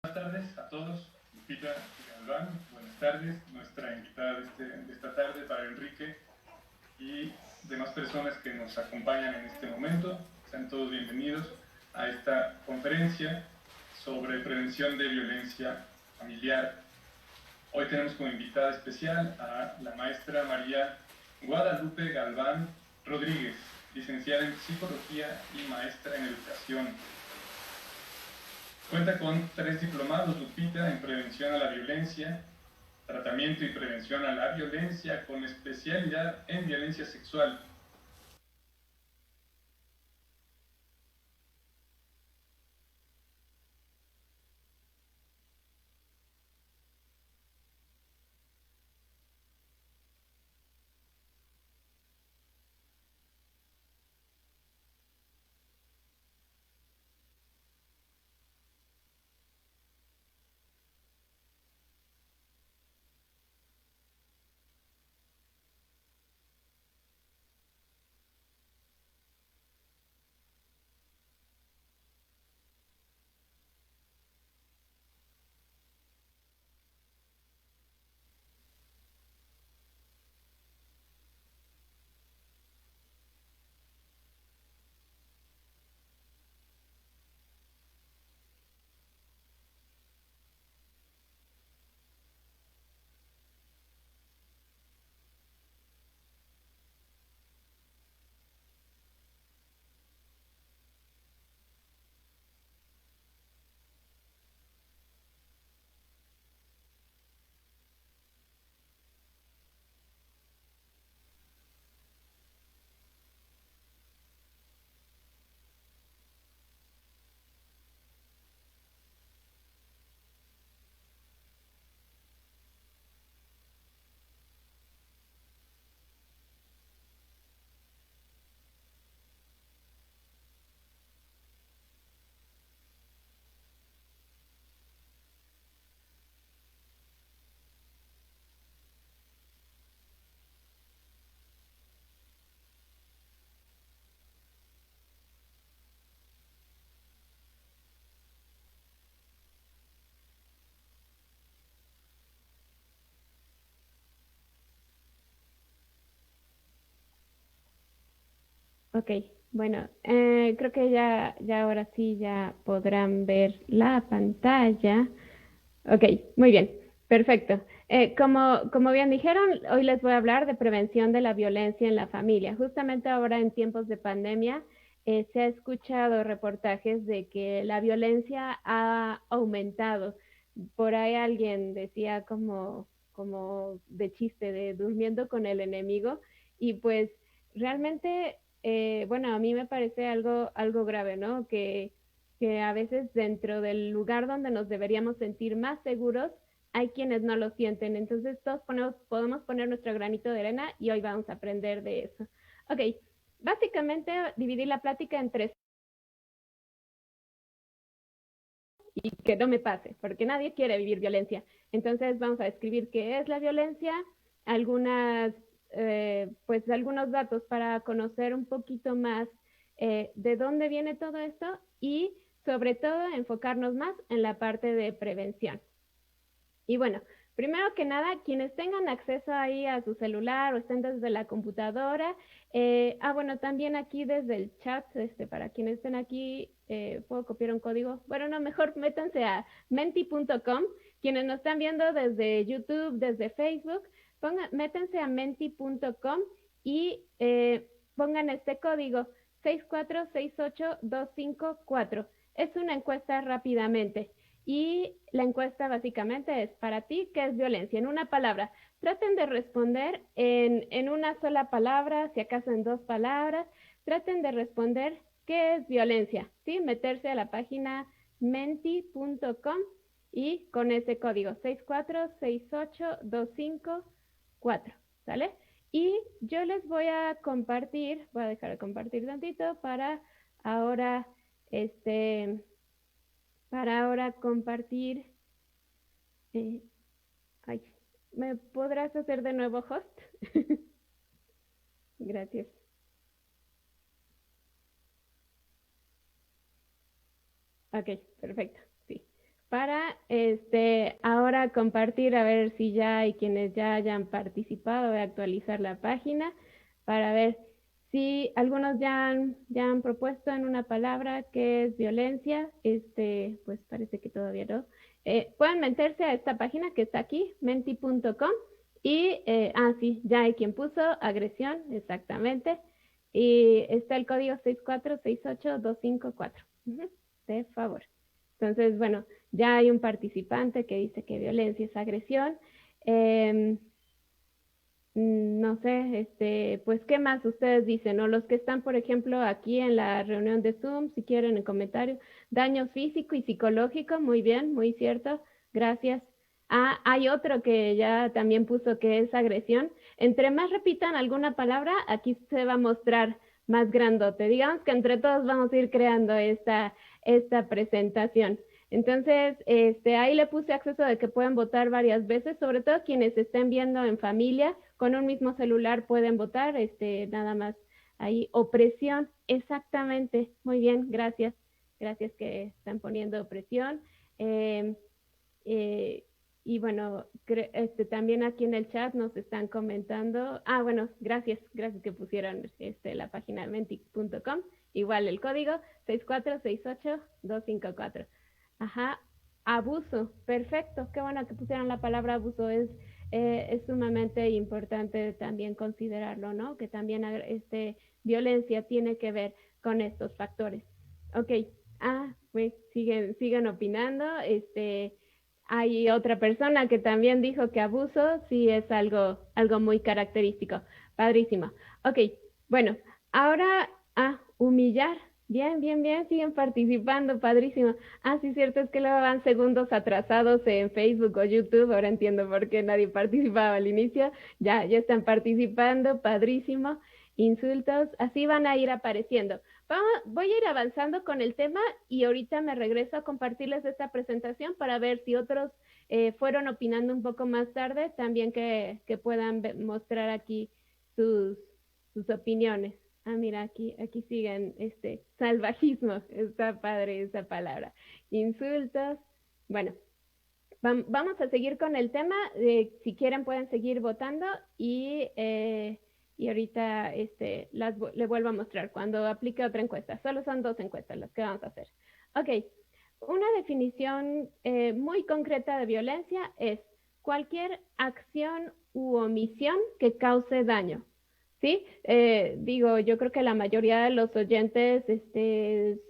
Buenas tardes a todos. Lupita Galván, buenas tardes. Nuestra invitada de esta tarde para Enrique y demás personas que nos acompañan en este momento. Sean todos bienvenidos a esta conferencia sobre prevención de violencia familiar. Hoy tenemos como invitada especial a la maestra María Guadalupe Galván Rodríguez, licenciada en Psicología y maestra en Educación. Cuenta con 3 diplomados, Lupita, en prevención a la violencia, tratamiento y prevención a la violencia, con especialidad en violencia sexual. Ok, bueno, creo que ya ahora sí ya podrán ver la pantalla. Ok, muy bien, perfecto. Como bien dijeron, hoy les voy a hablar de prevención de la violencia en la familia. Justamente ahora en tiempos de pandemia, se ha escuchado reportajes de que la violencia ha aumentado. Por ahí alguien decía como de chiste, de durmiendo con el enemigo, y pues realmente, bueno, a mí me parece algo grave, ¿no? Que a veces dentro del lugar donde nos deberíamos sentir más seguros, hay quienes no lo sienten. Entonces todos podemos poner nuestro granito de arena y hoy vamos a aprender de eso. Ok, básicamente dividir la plática en tres y que no me pase, porque nadie quiere vivir violencia. Entonces vamos a describir qué es la violencia, algunas, pues algunos datos para conocer un poquito más de dónde viene todo esto y sobre todo enfocarnos más en la parte de prevención. Y bueno, primero que nada, quienes tengan acceso ahí a su celular o estén desde la computadora, bueno, también aquí desde el chat, para quienes estén aquí, puedo copiar un código. Bueno, no, mejor métanse a menti.com. Quienes nos están viendo desde YouTube, desde Facebook, métanse a menti.com y pongan este código 6468254. Es una encuesta rápidamente. Y la encuesta básicamente es para ti, ¿qué es violencia? En una palabra. Traten de responder en una sola palabra, si acaso en 2 palabras. Traten de responder qué es violencia, ¿sí? Meterse a la página menti.com y con ese código 6468254, ¿sale? Y yo les voy a compartir, voy a dejar de compartir tantito ahora, este, para ahora compartir. eh, ay, ¿Me podrás hacer de nuevo host? Gracias. Ok, perfecto. Sí. para ahora compartir, a ver si ya hay quienes ya hayan participado. Voy a actualizar la página para ver si algunos ya han propuesto en una palabra que es violencia. Pues parece que todavía no. Pueden meterse a esta página que está aquí, menti.com, y, sí, ya hay quien puso agresión, exactamente. Y está el código 6468254. De favor. Entonces, bueno, ya hay un participante que dice que violencia es agresión. Em, no sé, pues, ¿qué más ustedes dicen? O los que están, por ejemplo, aquí en la reunión de Zoom, si quieren en comentario, daño físico y psicológico, muy bien, muy cierto, gracias. Ah, hay otro que ya también puso que es agresión. Entre más repitan alguna palabra, aquí se va a mostrar más grandote. Digamos que entre todos vamos a ir creando esta presentación. Entonces, ahí le puse acceso de que pueden votar varias veces, sobre todo quienes estén viendo en familia, con un mismo celular pueden votar, nada más ahí. Opresión, exactamente, muy bien, gracias. Gracias que están poniendo opresión. Eh, eh, y bueno, también aquí en el chat nos están comentando. Ah, bueno, gracias que pusieron la página menti.com. Igual el código 6468254. Ajá, abuso, perfecto, qué bueno que pusieran la palabra abuso, es sumamente importante también considerarlo, ¿no? Que también violencia tiene que ver con estos factores. Ok, pues siguen opinando, hay otra persona que también dijo que abuso sí es algo muy característico, padrísimo. Ok, bueno, ahora, humillar. Bien, bien, bien, siguen participando, padrísimo. Sí, cierto, es que luego van segundos atrasados en Facebook o YouTube, ahora entiendo por qué nadie participaba al inicio. Ya están participando, padrísimo. Insultos, así van a ir apareciendo. Voy a ir avanzando con el tema y ahorita me regreso a compartirles esta presentación para ver si otros fueron opinando un poco más tarde, también que puedan mostrar aquí sus, sus opiniones. Mira, aquí siguen salvajismo, está padre esa palabra. Insultos. Bueno, vamos a seguir con el tema. Si quieren pueden seguir votando y ahorita le vuelvo a mostrar cuando aplique otra encuesta. Solo son 2 encuestas las que vamos a hacer. Ok, una definición muy concreta de violencia es cualquier acción u omisión que cause daño. ¿Sí? Digo, yo creo que la mayoría de los oyentes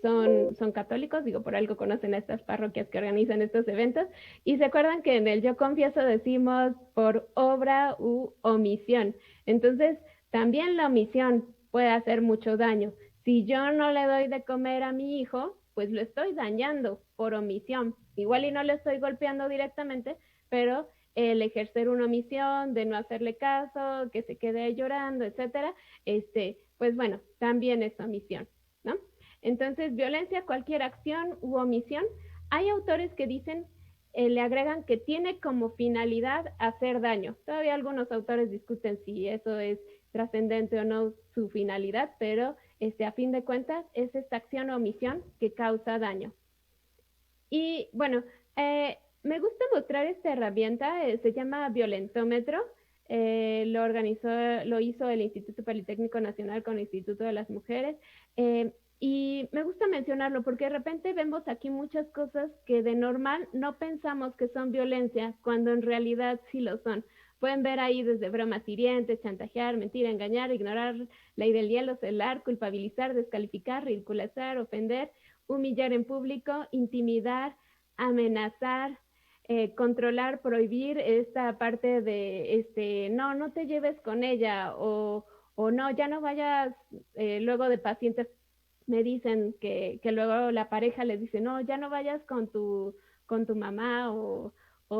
son católicos, digo, por algo conocen a estas parroquias que organizan estos eventos, y se acuerdan que en el Yo Confieso decimos por obra u omisión. Entonces, también la omisión puede hacer mucho daño. Si yo no le doy de comer a mi hijo, pues lo estoy dañando por omisión. Igual y no le estoy golpeando directamente, pero el ejercer una omisión, de no hacerle caso, que se quede llorando, etcétera, pues bueno, también es omisión, ¿no? Entonces, violencia, cualquier acción u omisión. Hay autores que dicen, le agregan que tiene como finalidad hacer daño. Todavía algunos autores discuten si eso es trascendente o no su finalidad, pero a fin de cuentas es esta acción o omisión que causa daño. Y bueno, me gusta mostrar esta herramienta, se llama Violentómetro. Lo hizo el Instituto Politécnico Nacional con el Instituto de las Mujeres. Y me gusta mencionarlo porque de repente vemos aquí muchas cosas que de normal no pensamos que son violencia, cuando en realidad sí lo son. Pueden ver ahí desde bromas hirientes, chantajear, mentir, engañar, ignorar, ley del hielo, celar, culpabilizar, descalificar, ridiculizar, ofender, humillar en público, intimidar, amenazar, controlar, prohibir esta parte de, no te lleves con ella o no, ya no vayas. Luego de pacientes me dicen que luego la pareja les dice, no, ya no vayas con tu mamá o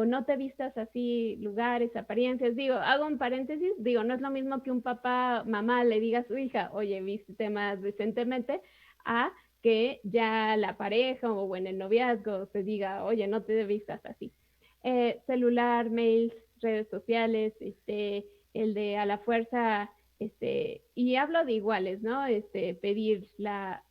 no te vistas así, lugares, apariencias. Digo, hago un paréntesis, digo, no es lo mismo que un papá, mamá le diga a su hija, oye, vístete más decentemente, a que ya la pareja o en el noviazgo se diga, oye, no te vistas así. Celular, mails, redes sociales, el de a la fuerza, y hablo de iguales, ¿no?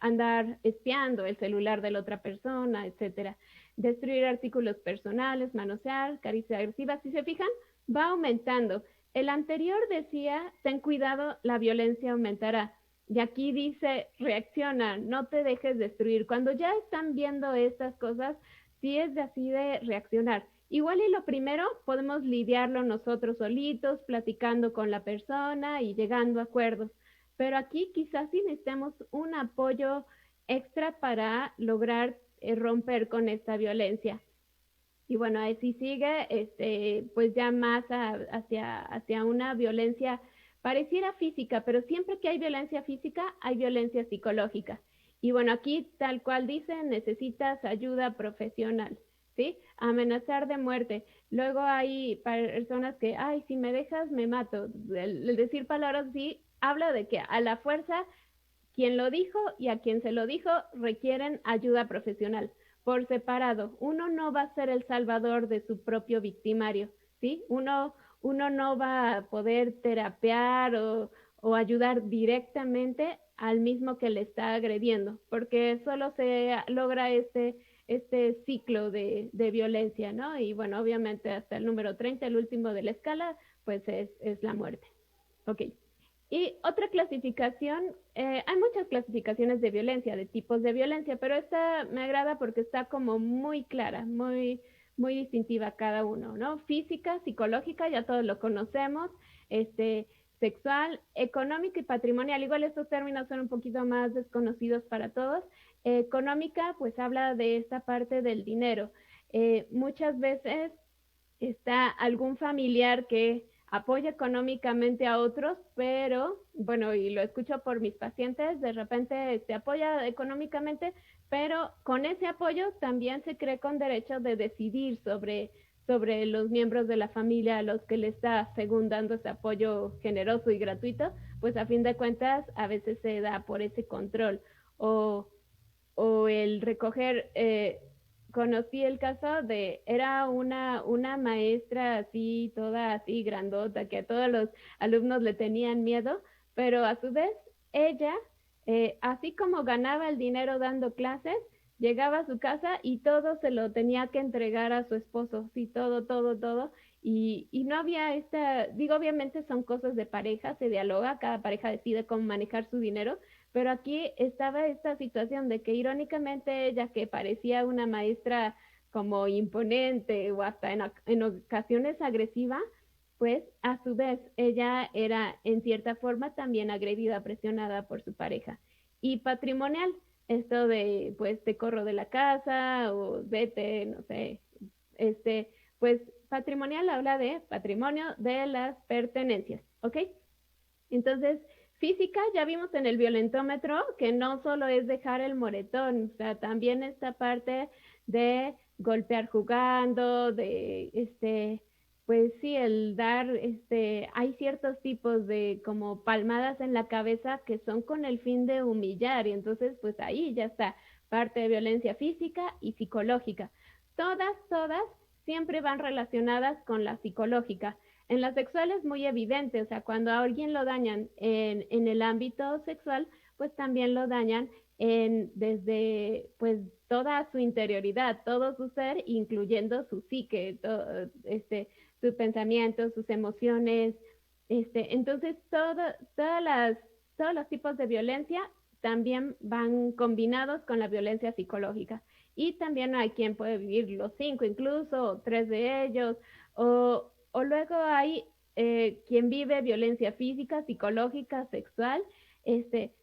Andar espiando el celular de la otra persona, etcétera. destruir artículos personales, manosear, caricia agresiva. Si se fijan, va aumentando. El anterior decía, ten cuidado, la violencia aumentará. Y aquí dice, reacciona, no te dejes destruir. Cuando ya están viendo estas cosas, sí es de así de reaccionar. Igual y lo primero podemos lidiarlo nosotros solitos, platicando con la persona y llegando a acuerdos. Pero aquí quizás sí necesitamos un apoyo extra para lograr romper con esta violencia. Y bueno, así sigue, pues ya más hacia una violencia pareciera física, pero siempre que hay violencia física, hay violencia psicológica. Y bueno, aquí tal cual dice, necesitas ayuda profesional, ¿sí? Amenazar de muerte. Luego hay personas que, ay, si me dejas, me mato. El decir palabras así habla de que a la fuerza quien lo dijo y a quien se lo dijo requieren ayuda profesional por separado. Uno no va a ser el salvador de su propio victimario, ¿sí? Uno no va a poder terapear o ayudar directamente al mismo que le está agrediendo, porque solo se logra este ciclo de violencia, ¿no? Y bueno, obviamente hasta el número 30, el último de la escala, pues es la muerte. Ok. Y otra clasificación, hay muchas clasificaciones de violencia, de tipos de violencia, pero esta me agrada porque está como muy clara, muy distintiva cada uno, ¿no? Física, psicológica, ya todos lo conocemos, este, sexual, económica y patrimonial. Igual estos términos son un poquito más desconocidos para todos. Económica, pues habla de esta parte del dinero. Muchas veces está algún familiar que apoya económicamente a otros, pero bueno, y lo escucho por mis pacientes, de repente se apoya económicamente, pero con ese apoyo también se cree con derecho de decidir sobre los miembros de la familia a los que le está, según dando ese apoyo generoso y gratuito, pues a fin de cuentas a veces se da por ese control o o el recoger, conocí el caso de, era una maestra así, toda así grandota, que a todos los alumnos le tenían miedo, pero a su vez ella, así como ganaba el dinero dando clases, llegaba a su casa y todo se lo tenía que entregar a su esposo, sí, todo, y no había esta, digo, obviamente son cosas de pareja, se dialoga, cada pareja decide cómo manejar su dinero, pero aquí estaba esta situación de que irónicamente ella, que parecía una maestra como imponente o hasta en ocasiones agresiva, pues a su vez ella era en cierta forma también agredida, presionada por su pareja. Y patrimonial, esto de pues te corro de la casa o vete, no sé, pues patrimonial habla de patrimonio de las pertenencias, ¿ok? Entonces, física, ya vimos en el violentómetro que no solo es dejar el moretón, o sea, también esta parte de golpear jugando, de pues sí, el dar, hay ciertos tipos de como palmadas en la cabeza que son con el fin de humillar, y entonces, pues ahí ya está parte de violencia física y psicológica. Todas siempre van relacionadas con la psicológica. En la sexual es muy evidente, o sea, cuando a alguien lo dañan en el ámbito sexual, pues también lo dañan desde pues toda su interioridad, todo su ser, incluyendo su psique, sus pensamientos, sus emociones. Entonces, todos los tipos de violencia también van combinados con la violencia psicológica. Y también hay quien puede vivir los cinco incluso, o tres de ellos, o luego hay quien vive violencia física, psicológica, sexual,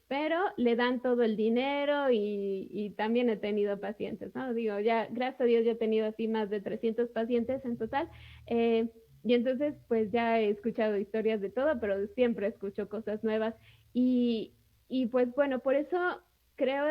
pero le dan todo el dinero y también he tenido pacientes, ¿no? Digo, ya, gracias a Dios, yo he tenido así más de 300 pacientes en total. Y entonces, pues ya he escuchado historias de todo, pero siempre escucho cosas nuevas. Y, y pues bueno, por eso creo,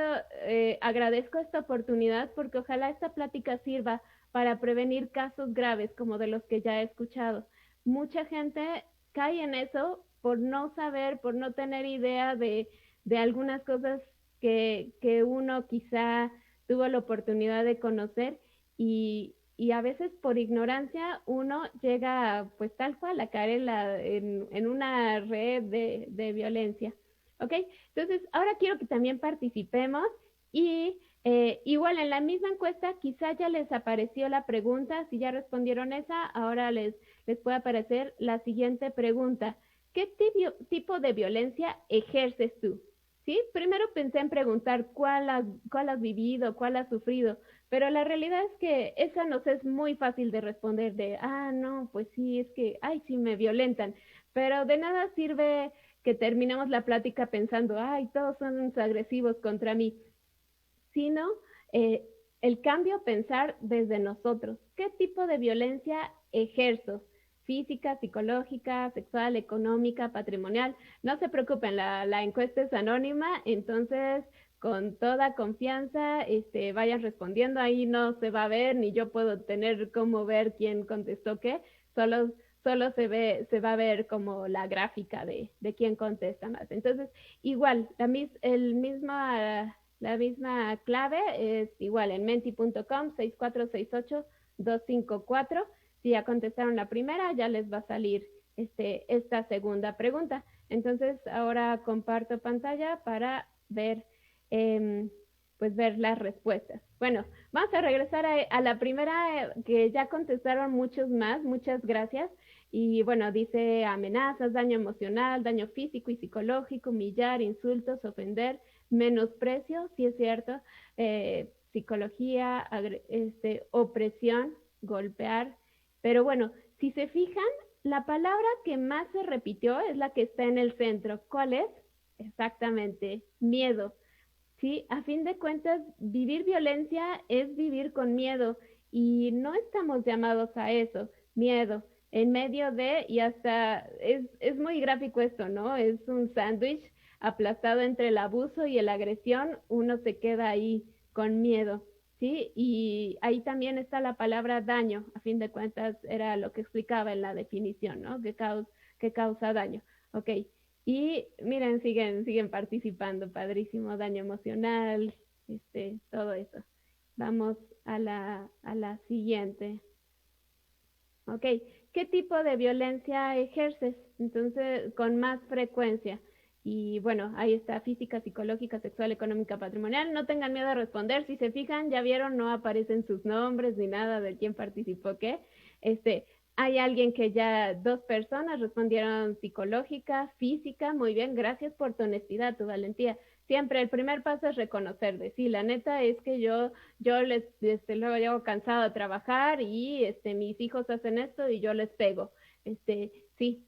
agradezco esta oportunidad porque ojalá esta plática sirva para prevenir casos graves como de los que ya he escuchado. Mucha gente cae en eso por no saber, por no tener idea de algunas cosas que uno quizá tuvo la oportunidad de conocer y a veces por ignorancia uno llega pues tal cual a caer en una red de violencia. ¿Ok? Entonces, ahora quiero que también participemos y Igual en la misma encuesta quizá ya les apareció la pregunta, si ya respondieron esa, ahora les puede aparecer la siguiente pregunta. ¿Qué tipo de violencia ejerces tú? ¿Sí? Primero pensé en preguntar cuál has vivido, cuál has sufrido, pero la realidad es que esa nos es muy fácil de responder de, no, pues sí, es que, ay, sí, me violentan, pero de nada sirve que terminemos la plática pensando, ay, todos son agresivos contra mí, sino eh, el cambio pensar desde nosotros. ¿Qué tipo de violencia ejerzo? Física, psicológica, sexual, económica, patrimonial. No se preocupen, la encuesta es anónima, entonces con toda confianza vayan respondiendo. Ahí no se va a ver, ni yo puedo tener cómo ver quién contestó qué, solo, solo se va a ver como la gráfica de quién contesta más. Entonces, igual, la misma clave es igual en menti.com 6468-254. Si ya contestaron la primera, ya les va a salir esta segunda pregunta. Entonces, ahora comparto pantalla para ver, eh, pues ver las respuestas. Bueno, vamos a regresar a la primera que ya contestaron muchos más. Muchas gracias. Y bueno, dice amenazas, daño emocional, daño físico y psicológico, humillar, insultos, ofender, menosprecio, sí es cierto, psicología, opresión, golpear, pero bueno, si se fijan, la palabra que más se repitió es la que está en el centro. ¿Cuál es? Exactamente, miedo. Sí, a fin de cuentas, vivir violencia es vivir con miedo y no estamos llamados a eso, miedo, en medio de, y hasta es muy gráfico esto, ¿no? Es un sándwich aplastado entre el abuso y la agresión, uno se queda ahí con miedo, ¿sí? Y ahí también está la palabra daño, a fin de cuentas era lo que explicaba en la definición, ¿no? Que causa daño. Ok, y miren, siguen participando, padrísimo, daño emocional, todo eso. Vamos a la siguiente. Ok, ¿qué tipo de violencia ejerces? Entonces, con más frecuencia. Y bueno, ahí está, física, psicológica, sexual, económica, patrimonial. No tengan miedo a responder. Si se fijan, ya vieron, no aparecen sus nombres ni nada de quién participó qué. Este, hay alguien que ya, dos personas respondieron psicológica, física. Muy bien, gracias por tu honestidad, tu valentía. Siempre el primer paso es reconocer, decir, la neta es que yo luego llego cansado de trabajar y mis hijos hacen esto y yo les pego. Sí, sí,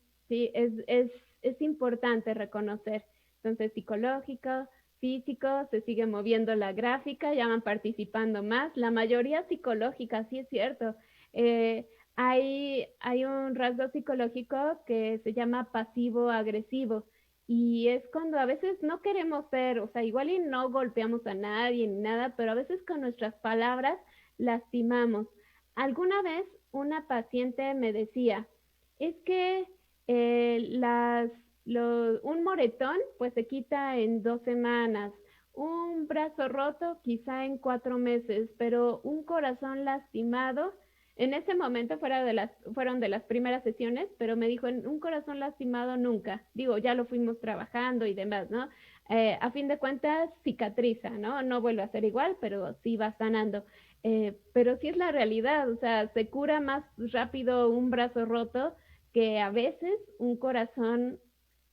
es importante reconocer. Entonces, psicológico, físico, se sigue moviendo la gráfica, ya van participando más. La mayoría psicológica, sí es cierto. Eh, hay un rasgo psicológico que se llama pasivo-agresivo. Y es cuando a veces no queremos ser, o sea, igual y no golpeamos a nadie ni nada, pero a veces con nuestras palabras lastimamos. Alguna vez una paciente me decía, es que un moretón pues se quita en 2 semanas, un brazo roto quizá en 4 meses, pero un corazón lastimado, en ese momento fueron de las primeras sesiones, pero me dijo, en un corazón lastimado nunca. Digo, ya lo fuimos trabajando y demás, ¿no? A fin de cuentas, cicatriza, ¿no? No vuelve a ser igual, pero sí va sanando. Pero sí es la realidad, o sea, se cura más rápido un brazo roto que a veces un corazón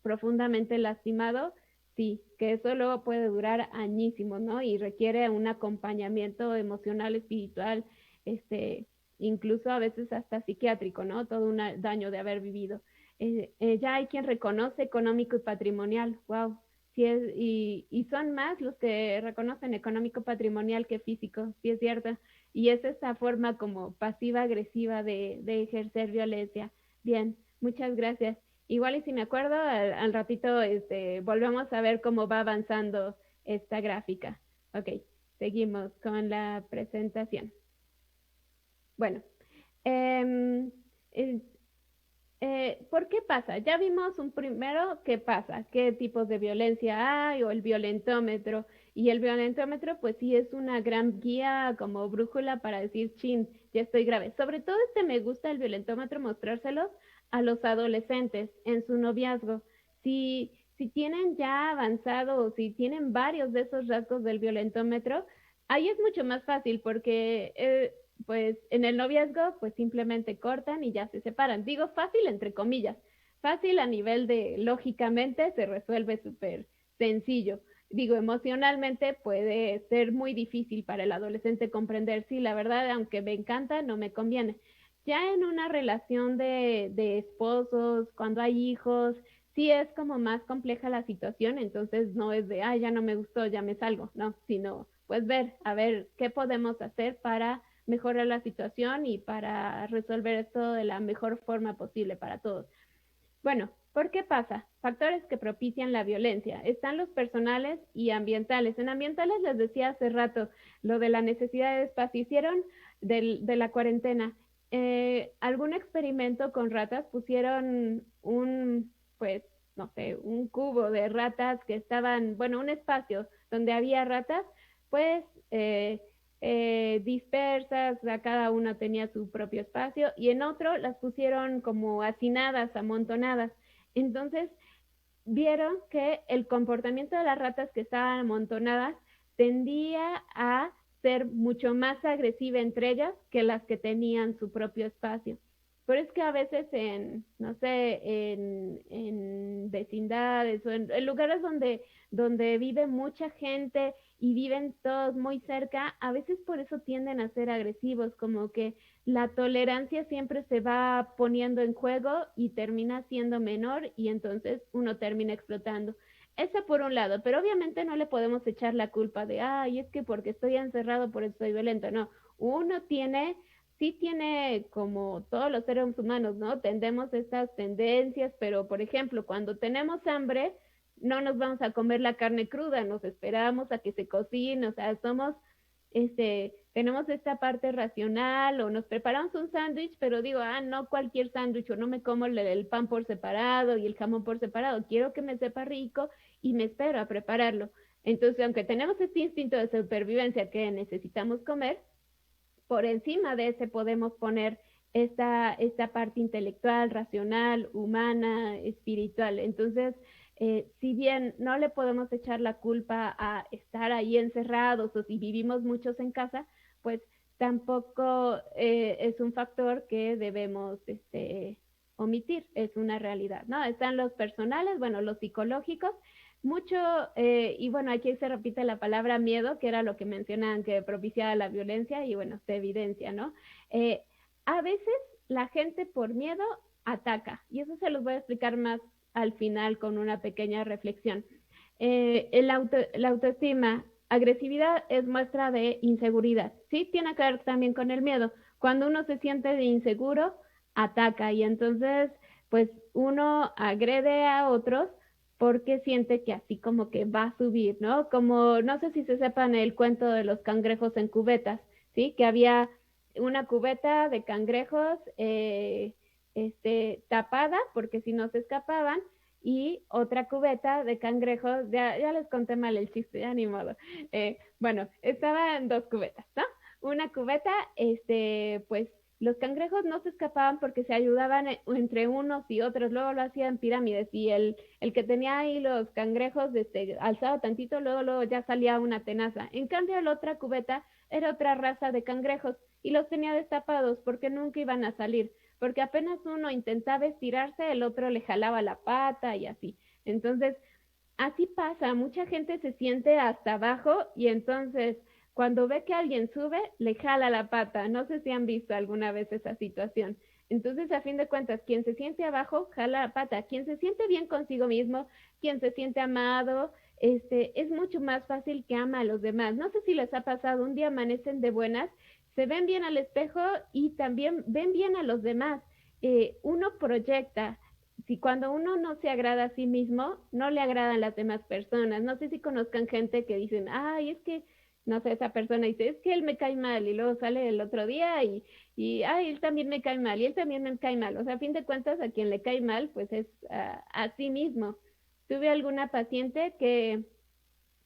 profundamente lastimado, sí, que eso luego puede durar añísimos, ¿no? Y requiere un acompañamiento emocional, espiritual, este, incluso a veces hasta psiquiátrico, ¿no? Todo un daño de haber vivido. Ya hay quien reconoce económico y patrimonial, wow. Sí es, y son más los que reconocen económico patrimonial que físico, sí es cierto. Y es esa forma como pasiva-agresiva de ejercer violencia. Bien, muchas gracias. Igual y si me acuerdo, al ratito volvemos a ver cómo va avanzando esta gráfica. Ok, seguimos con la presentación. Bueno, em, eh, ¿por qué pasa? Ya vimos un primero qué pasa, qué tipos de violencia hay o el violentómetro. Y el violentómetro pues sí es una gran guía como brújula para decir, chin, ya estoy grave. Sobre todo me gusta el violentómetro mostrárselos a los adolescentes en su noviazgo. Si tienen ya avanzado o si tienen varios de esos rasgos del violentómetro, Ahí es mucho más fácil porque, pues, en el noviazgo, pues simplemente cortan y ya se separan. Digo fácil entre comillas. Fácil a nivel de, lógicamente, se resuelve súper sencillo. Digo, emocionalmente puede ser muy difícil para el adolescente comprender, sí, la verdad, aunque me encanta, no me conviene. Ya en una relación de esposos, cuando hay hijos, sí es como más compleja la situación, entonces no es de, ay, ya no me gustó, ya me salgo, no, sino pues ver, a ver qué podemos hacer para mejorar la situación y para resolver esto de la mejor forma posible para todos. Bueno, ¿por qué pasa? Factores que propician la violencia. Están los personales y ambientales. En ambientales les decía hace rato lo de la necesidad de espacio. Hicieron de la cuarentena algún experimento con ratas, pusieron un, pues, no sé, un cubo de ratas que estaban, bueno, un espacio donde había ratas, pues eh, dispersas, cada una tenía su propio espacio y en otro las pusieron como hacinadas, amontonadas. Entonces vieron que el comportamiento de las ratas que estaban amontonadas tendía a ser mucho más agresiva entre ellas que las que tenían su propio espacio. Pero es que a veces en, no sé, en vecindades o en lugares donde vive mucha gente y viven todos muy cerca, a veces por eso tienden a ser agresivos, como que la tolerancia siempre se va poniendo en juego y termina siendo menor y entonces uno termina explotando. Eso por un lado, pero obviamente no le podemos echar la culpa de, ay, es que porque estoy encerrado, por eso estoy violento. No, uno tiene, sí tiene como todos los seres humanos, ¿no? Tendemos estas tendencias, pero por ejemplo, cuando tenemos hambre, no nos vamos a comer la carne cruda, nos esperamos a que se cocine, o sea, somos tenemos esta parte racional o nos preparamos un sándwich, pero digo, ah, no cualquier sándwich o no me como el pan por separado y el jamón por separado, quiero que me sepa rico y me espero a prepararlo. Entonces, aunque tenemos este instinto de supervivencia que necesitamos comer, por encima de ese podemos poner esta parte intelectual, racional, humana, espiritual. Entonces, si bien no le podemos echar la culpa a estar ahí encerrados o si vivimos muchos en casa, pues tampoco es un factor que debemos omitir, es una realidad, ¿no? Están los personales, bueno, los psicológicos, mucho, y bueno, aquí se repite la palabra miedo, que era lo que mencionaban que propiciaba la violencia, y bueno, se evidencia, ¿no? Eh, a veces la gente por miedo ataca, y eso se los voy a explicar más al final con una pequeña reflexión. La autoestima, agresividad es muestra de inseguridad, ¿sí? Tiene que ver también con el miedo. Cuando uno se siente de inseguro, ataca, y entonces, pues uno agrede a otros porque siente que así como que va a subir, ¿no? Como, no sé si se sepan el cuento de los cangrejos en cubetas, ¿sí? Que había una cubeta de cangrejos tapada porque si no se escapaban y otra cubeta de cangrejos, ya les conté mal el chiste, ya ni modo. Bueno, estaban dos cubetas, ¿no? Una cubeta, pues los cangrejos no se escapaban porque se ayudaban entre unos y otros, luego lo hacían pirámides y el que tenía ahí los cangrejos alzado tantito, luego ya salía una tenaza. En cambio, la otra cubeta era otra raza de cangrejos y los tenía destapados porque nunca iban a salir, porque apenas uno intentaba estirarse, el otro le jalaba la pata y así. Entonces, así pasa, mucha gente se siente hasta abajo y entonces cuando ve que alguien sube, le jala la pata. No sé si han visto alguna vez esa situación. Entonces, a fin de cuentas, quien se siente abajo, jala la pata. Quien se siente bien consigo mismo, quien se siente amado, es mucho más fácil que ama a los demás. No sé si les ha pasado, un día amanecen de buenas, se ven bien al espejo y también ven bien a los demás. Uno proyecta, si cuando uno no se agrada a sí mismo, no le agradan las demás personas. No sé si conozcan gente que dicen, ay, es que, no sé, esa persona dice, es que él me cae mal y luego sale el otro día y ay, él también me cae mal y él también me cae mal. O sea, a fin de cuentas, a quien le cae mal, pues es a sí mismo. Tuve alguna paciente que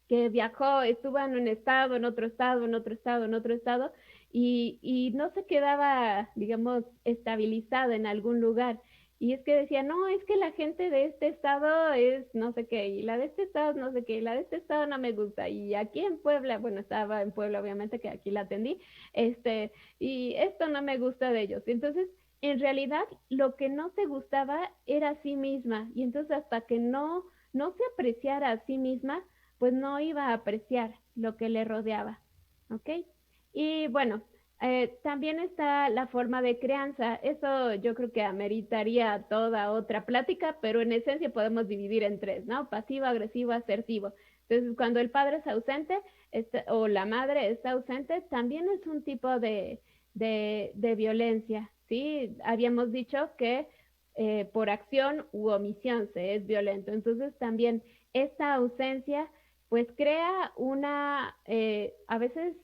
viajó, estuvo en un estado, en otro estado, en otro estado, en otro estado, y no se quedaba, digamos, estabilizada en algún lugar. Y es que decía, no, es que la gente de este estado es no sé qué, y la de este estado es no sé qué, y la de este estado no me gusta. Y aquí en Puebla, bueno, estaba en Puebla, obviamente, que aquí la atendí, este, y esto no me gusta de ellos. Y entonces, en realidad, lo que no se gustaba era a sí misma. Y entonces, hasta que no se apreciara a sí misma, pues no iba a apreciar lo que le rodeaba. ¿Ok? Y bueno, también está la forma de crianza. Eso yo creo que ameritaría toda otra plática, pero en esencia podemos dividir en tres, ¿no? Pasivo, agresivo, asertivo. Entonces, cuando el padre es ausente o la madre está ausente, también es un tipo de violencia, ¿sí? Habíamos dicho que por acción u omisión se es violento. Entonces, también esta ausencia, pues crea a veces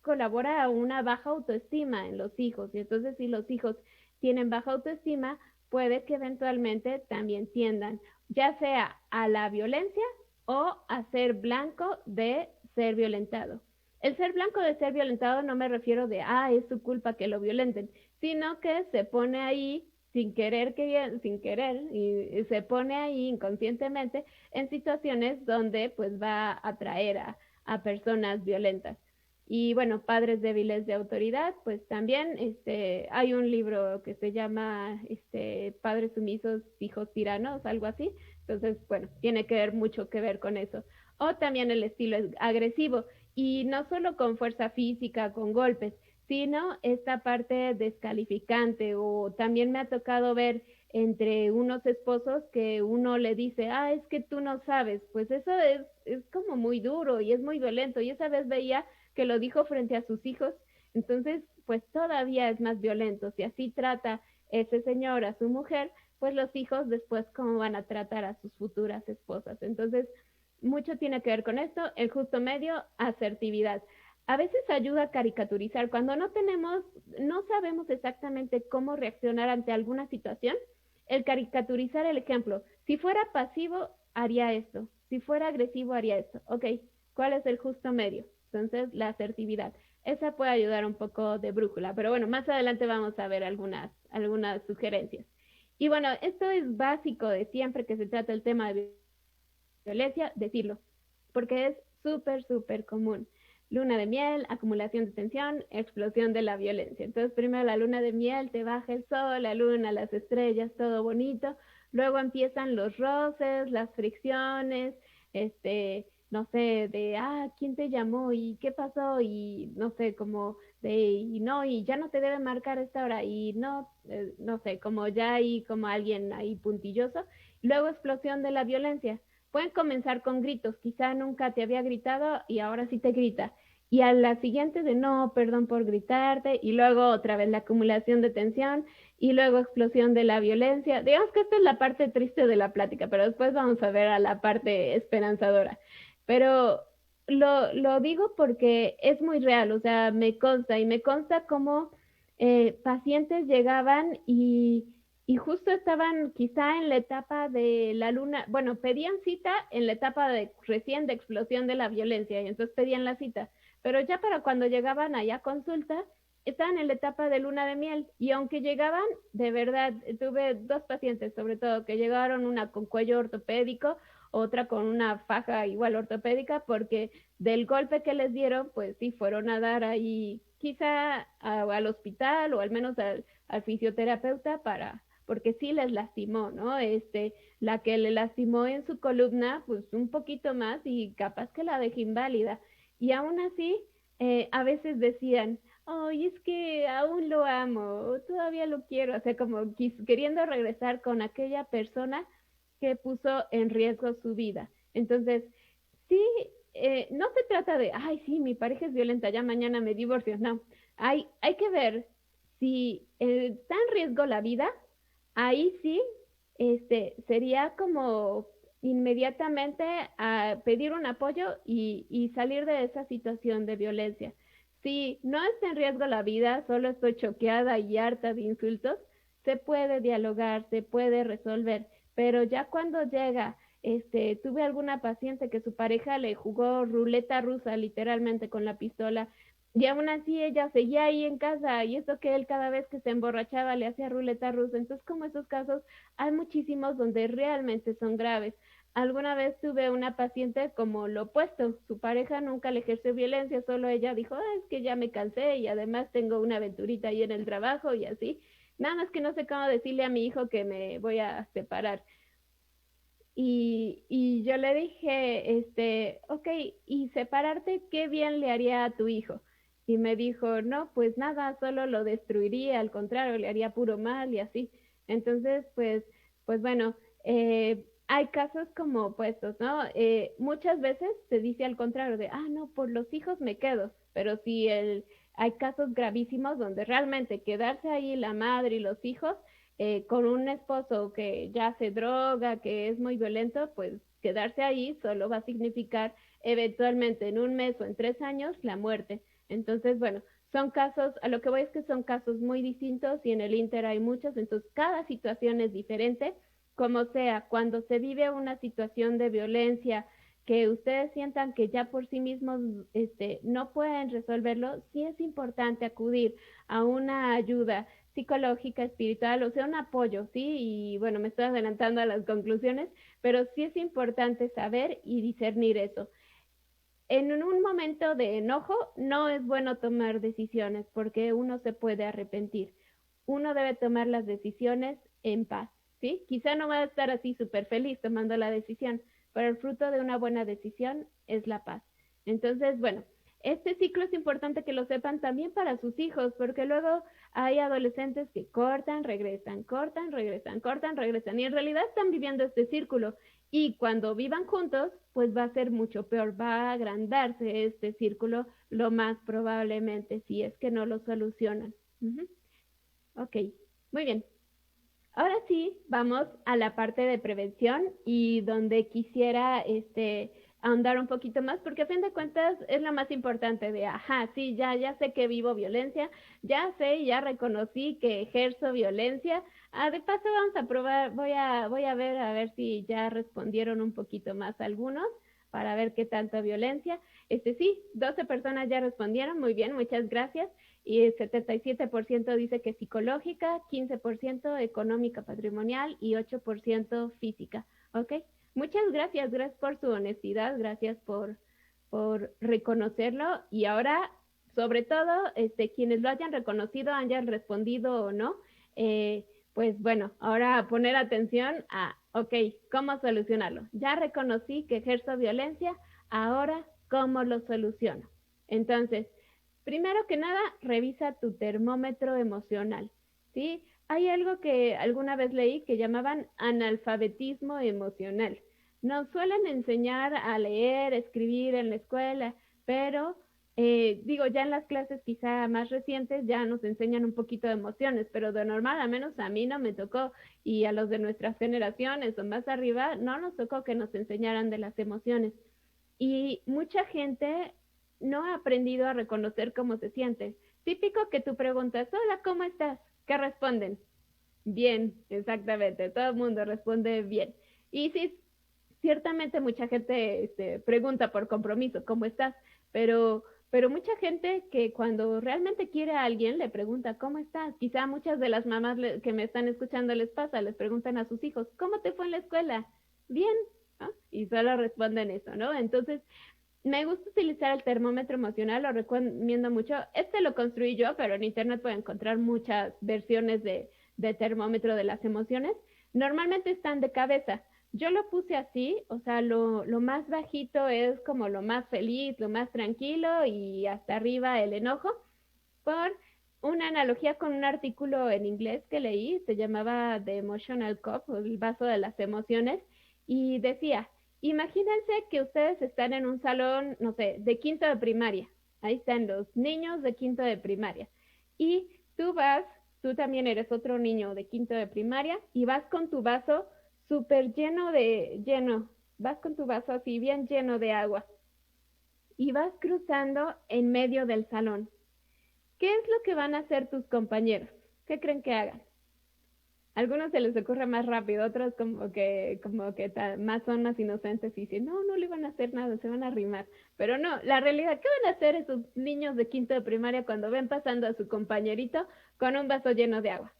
colabora a una baja autoestima en los hijos. Y entonces si los hijos tienen baja autoestima, puede que eventualmente también tiendan, ya sea a la violencia o a ser blanco de ser violentado. El ser blanco de ser violentado no me refiero de, es su culpa que lo violenten, sino que se pone ahí sin querer, y se pone ahí inconscientemente en situaciones donde pues va a atraer a personas violentas. Y bueno, padres débiles de autoridad, pues también hay un libro que se llama Padres sumisos, hijos tiranos, algo así. Entonces, bueno, tiene que ver mucho que ver con eso. O también el estilo es agresivo, y no solo con fuerza física, con golpes, sino esta parte descalificante. O también me ha tocado ver entre unos esposos que uno le dice, es que tú no sabes, pues eso es como muy duro y es muy violento. Y esa vez veía que lo dijo frente a sus hijos, entonces pues todavía es más violento. Si así trata ese señor a su mujer, pues los hijos después cómo van a tratar a sus futuras esposas. Entonces, mucho tiene que ver con esto, el justo medio, asertividad. A veces ayuda a caricaturizar cuando no sabemos exactamente cómo reaccionar ante alguna situación. El caricaturizar el ejemplo, si fuera pasivo haría esto, si fuera agresivo haría esto. Ok, ¿cuál es el justo medio? Entonces, la asertividad. Esa puede ayudar un poco de brújula, pero bueno, más adelante vamos a ver algunas sugerencias. Y bueno, esto es básico de siempre que se trata el tema de violencia, decirlo, porque es súper, súper común. Luna de miel, acumulación de tensión, explosión de la violencia. Entonces, primero la luna de miel, te baja el sol, la luna, las estrellas, todo bonito. Luego empiezan los roces, las fricciones, no sé, ¿quién te llamó? ¿Y qué pasó? Y no sé, como y no, y ya no te debe marcar esta hora, y no, no sé, como ya hay como alguien ahí puntilloso. Luego explosión de la violencia. Pueden comenzar con gritos, quizá nunca te había gritado y ahora sí te grita. Y a la siguiente de no, perdón por gritarte, y luego otra vez la acumulación de tensión, y luego explosión de la violencia. Digamos que esta es la parte triste de la plática, pero después vamos a ver a la parte esperanzadora. Pero lo digo porque es muy real, o sea, me consta cómo pacientes llegaban y justo estaban quizá en la etapa de la luna, bueno, pedían cita en la etapa de recién de explosión de la violencia, y entonces pedían la cita, pero ya para cuando llegaban allá a consulta, estaban en la etapa de luna de miel. Y aunque llegaban, de verdad, tuve dos pacientes sobre todo que llegaron, una con cuello ortopédico, otra con una faja igual ortopédica, porque del golpe que les dieron, pues sí, fueron a dar ahí quizá al hospital o al menos al fisioterapeuta porque sí les lastimó, ¿no? La que le lastimó en su columna, pues un poquito más y capaz que la dejé inválida. Y aún así, a veces decían, es que aún lo amo, todavía lo quiero, o sea, como queriendo regresar con aquella persona que puso en riesgo su vida. Entonces, sí, no se trata de, sí, mi pareja es violenta, ya mañana me divorcio, no. Hay que ver si está en riesgo la vida. Ahí sí, sería como inmediatamente a pedir un apoyo y salir de esa situación de violencia. Si no está en riesgo la vida, solo estoy choqueada y harta de insultos, se puede dialogar, se puede resolver, pero ya cuando llega, tuve alguna paciente que su pareja le jugó ruleta rusa literalmente con la pistola, Y aún así ella seguía ahí en casa y eso que él cada vez que se emborrachaba le hacía ruleta rusa. Entonces, como esos casos, hay muchísimos donde realmente son graves. Alguna vez tuve una paciente como lo opuesto, su pareja nunca le ejerció violencia, solo ella dijo, "Ah, es que ya me cansé y además tengo una aventurita ahí en el trabajo y así. Nada más que no sé cómo decirle a mi hijo que me voy a separar. Y yo le dije, ok, y separarte, ¿qué bien le haría a tu hijo? Y me dijo, no, pues nada, solo lo destruiría, al contrario, le haría puro mal y así. Entonces, pues bueno, hay casos como opuestos, ¿no? Muchas veces se dice al contrario de, ah, no, por los hijos me quedo, pero si hay casos gravísimos donde realmente quedarse ahí la madre y los hijos con un esposo que ya se droga, que es muy violento, pues quedarse ahí solo va a significar eventualmente en un mes o en 3 años la muerte. Entonces, bueno, son casos, a lo que voy es que son casos muy distintos y en el Inter hay muchos, entonces cada situación es diferente, como sea, cuando se vive una situación de violencia, que ustedes sientan que ya por sí mismos no pueden resolverlo, sí es importante acudir a una ayuda psicológica, espiritual, o sea, un apoyo, ¿sí? Y bueno, me estoy adelantando a las conclusiones, pero sí es importante saber y discernir eso. En un momento de enojo no es bueno tomar decisiones porque uno se puede arrepentir. Uno debe tomar las decisiones en paz, ¿sí? Quizá no va a estar así súper feliz tomando la decisión, pero el fruto de una buena decisión es la paz. Entonces, bueno, este ciclo es importante que lo sepan también para sus hijos, porque luego hay adolescentes que cortan, regresan, cortan, regresan, cortan, regresan, y en realidad están viviendo este círculo. Y cuando vivan juntos, pues va a ser mucho peor, va a agrandarse este círculo lo más probablemente, si es que no lo solucionan. Ujú. Ok, muy bien. Ahora sí, vamos a la parte de prevención y donde quisiera ahondar un poquito más, porque a fin de cuentas es lo más importante de, ajá, sí, ya sé que vivo violencia, ya sé, ya reconocí que ejerzo violencia. Ah, de paso vamos a probar, voy a ver si ya respondieron un poquito más algunos para ver qué tanta violencia. Sí, 12 personas ya respondieron, muy bien, muchas gracias y el 77% dice que psicológica, 15% económica patrimonial y 8% física. ¿Ok? Muchas gracias, gracias por su honestidad, gracias por reconocerlo y ahora, sobre todo, quienes lo hayan reconocido, hayan respondido o no, pues bueno, ahora poner atención a, ok, ¿cómo solucionarlo? Ya reconocí que ejerzo violencia, ahora, ¿cómo lo soluciono? Entonces, primero que nada, revisa tu termómetro emocional, ¿sí? Hay algo que alguna vez leí que llamaban analfabetismo emocional. Nos suelen enseñar a leer, escribir en la escuela, pero digo, ya en las clases quizá más recientes ya nos enseñan un poquito de emociones, pero de normal, al menos a mí no me tocó y a los de nuestras generaciones o más arriba, no nos tocó que nos enseñaran de las emociones. Y mucha gente no ha aprendido a reconocer cómo se siente. Típico que tú preguntas, hola, ¿cómo estás? ¿Qué responden? Bien, exactamente, todo el mundo responde bien. Y sí, ciertamente mucha gente pregunta por compromiso, ¿cómo estás? Pero mucha gente que cuando realmente quiere a alguien le pregunta, ¿cómo estás? Quizá muchas de las mamás que me están escuchando les pasa, les preguntan a sus hijos, ¿cómo te fue en la escuela? Bien, ¿no? Y solo responden eso, ¿no? Entonces, me gusta utilizar el termómetro emocional, lo recomiendo mucho. Este lo construí yo, pero en internet pueden encontrar muchas versiones de termómetro de las emociones. Normalmente están de cabeza. Yo lo puse así, o sea, lo más bajito es como lo más feliz, lo más tranquilo y hasta arriba el enojo, por una analogía con un artículo en inglés que leí, se llamaba The Emotional Cup, o el vaso de las emociones, y decía, imagínense que ustedes están en un salón, no sé, de quinto de primaria, ahí están los niños de quinto de primaria, y tú vas, tú también eres otro niño de quinto de primaria, y vas con tu vaso súper lleno, vas con tu vaso así bien lleno de agua, y vas cruzando en medio del salón. ¿Qué es lo que van a hacer tus compañeros? ¿Qué creen que hagan? Algunos se les ocurre más rápido, otros más son más inocentes y dicen, no, no le van a hacer nada, se van a arrimar. Pero no, la realidad, ¿qué van a hacer esos niños de quinto de primaria cuando ven pasando a su compañerito con un vaso lleno de agua?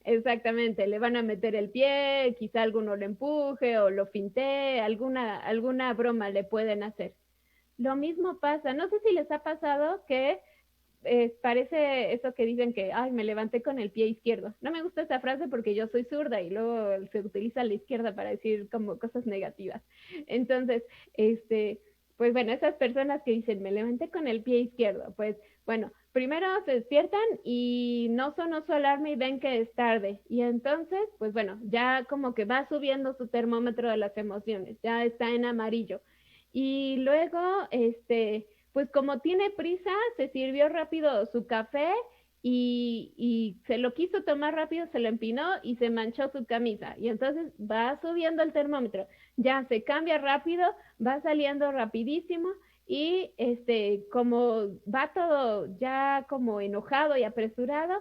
Exactamente, le van a meter el pie, quizá alguno lo empuje o lo fintee, alguna broma le pueden hacer. Lo mismo pasa, no sé si les ha pasado que parece eso que dicen que, ay, me levanté con el pie izquierdo. No me gusta esa frase porque yo soy zurda y luego se utiliza la izquierda para decir como cosas negativas. Entonces, este, pues bueno, esas personas que dicen, me levanté con el pie izquierdo, pues bueno, primero se despiertan y no sonó su alarma y ven que es tarde. Y entonces, pues bueno, ya como que va subiendo su termómetro de las emociones, ya está en amarillo. Y luego, pues como tiene prisa, se sirvió rápido su café y se lo quiso tomar rápido, se lo empinó y se manchó su camisa. Y entonces va subiendo el termómetro, ya se cambia rápido, va saliendo rapidísimo y como va todo ya como enojado y apresurado,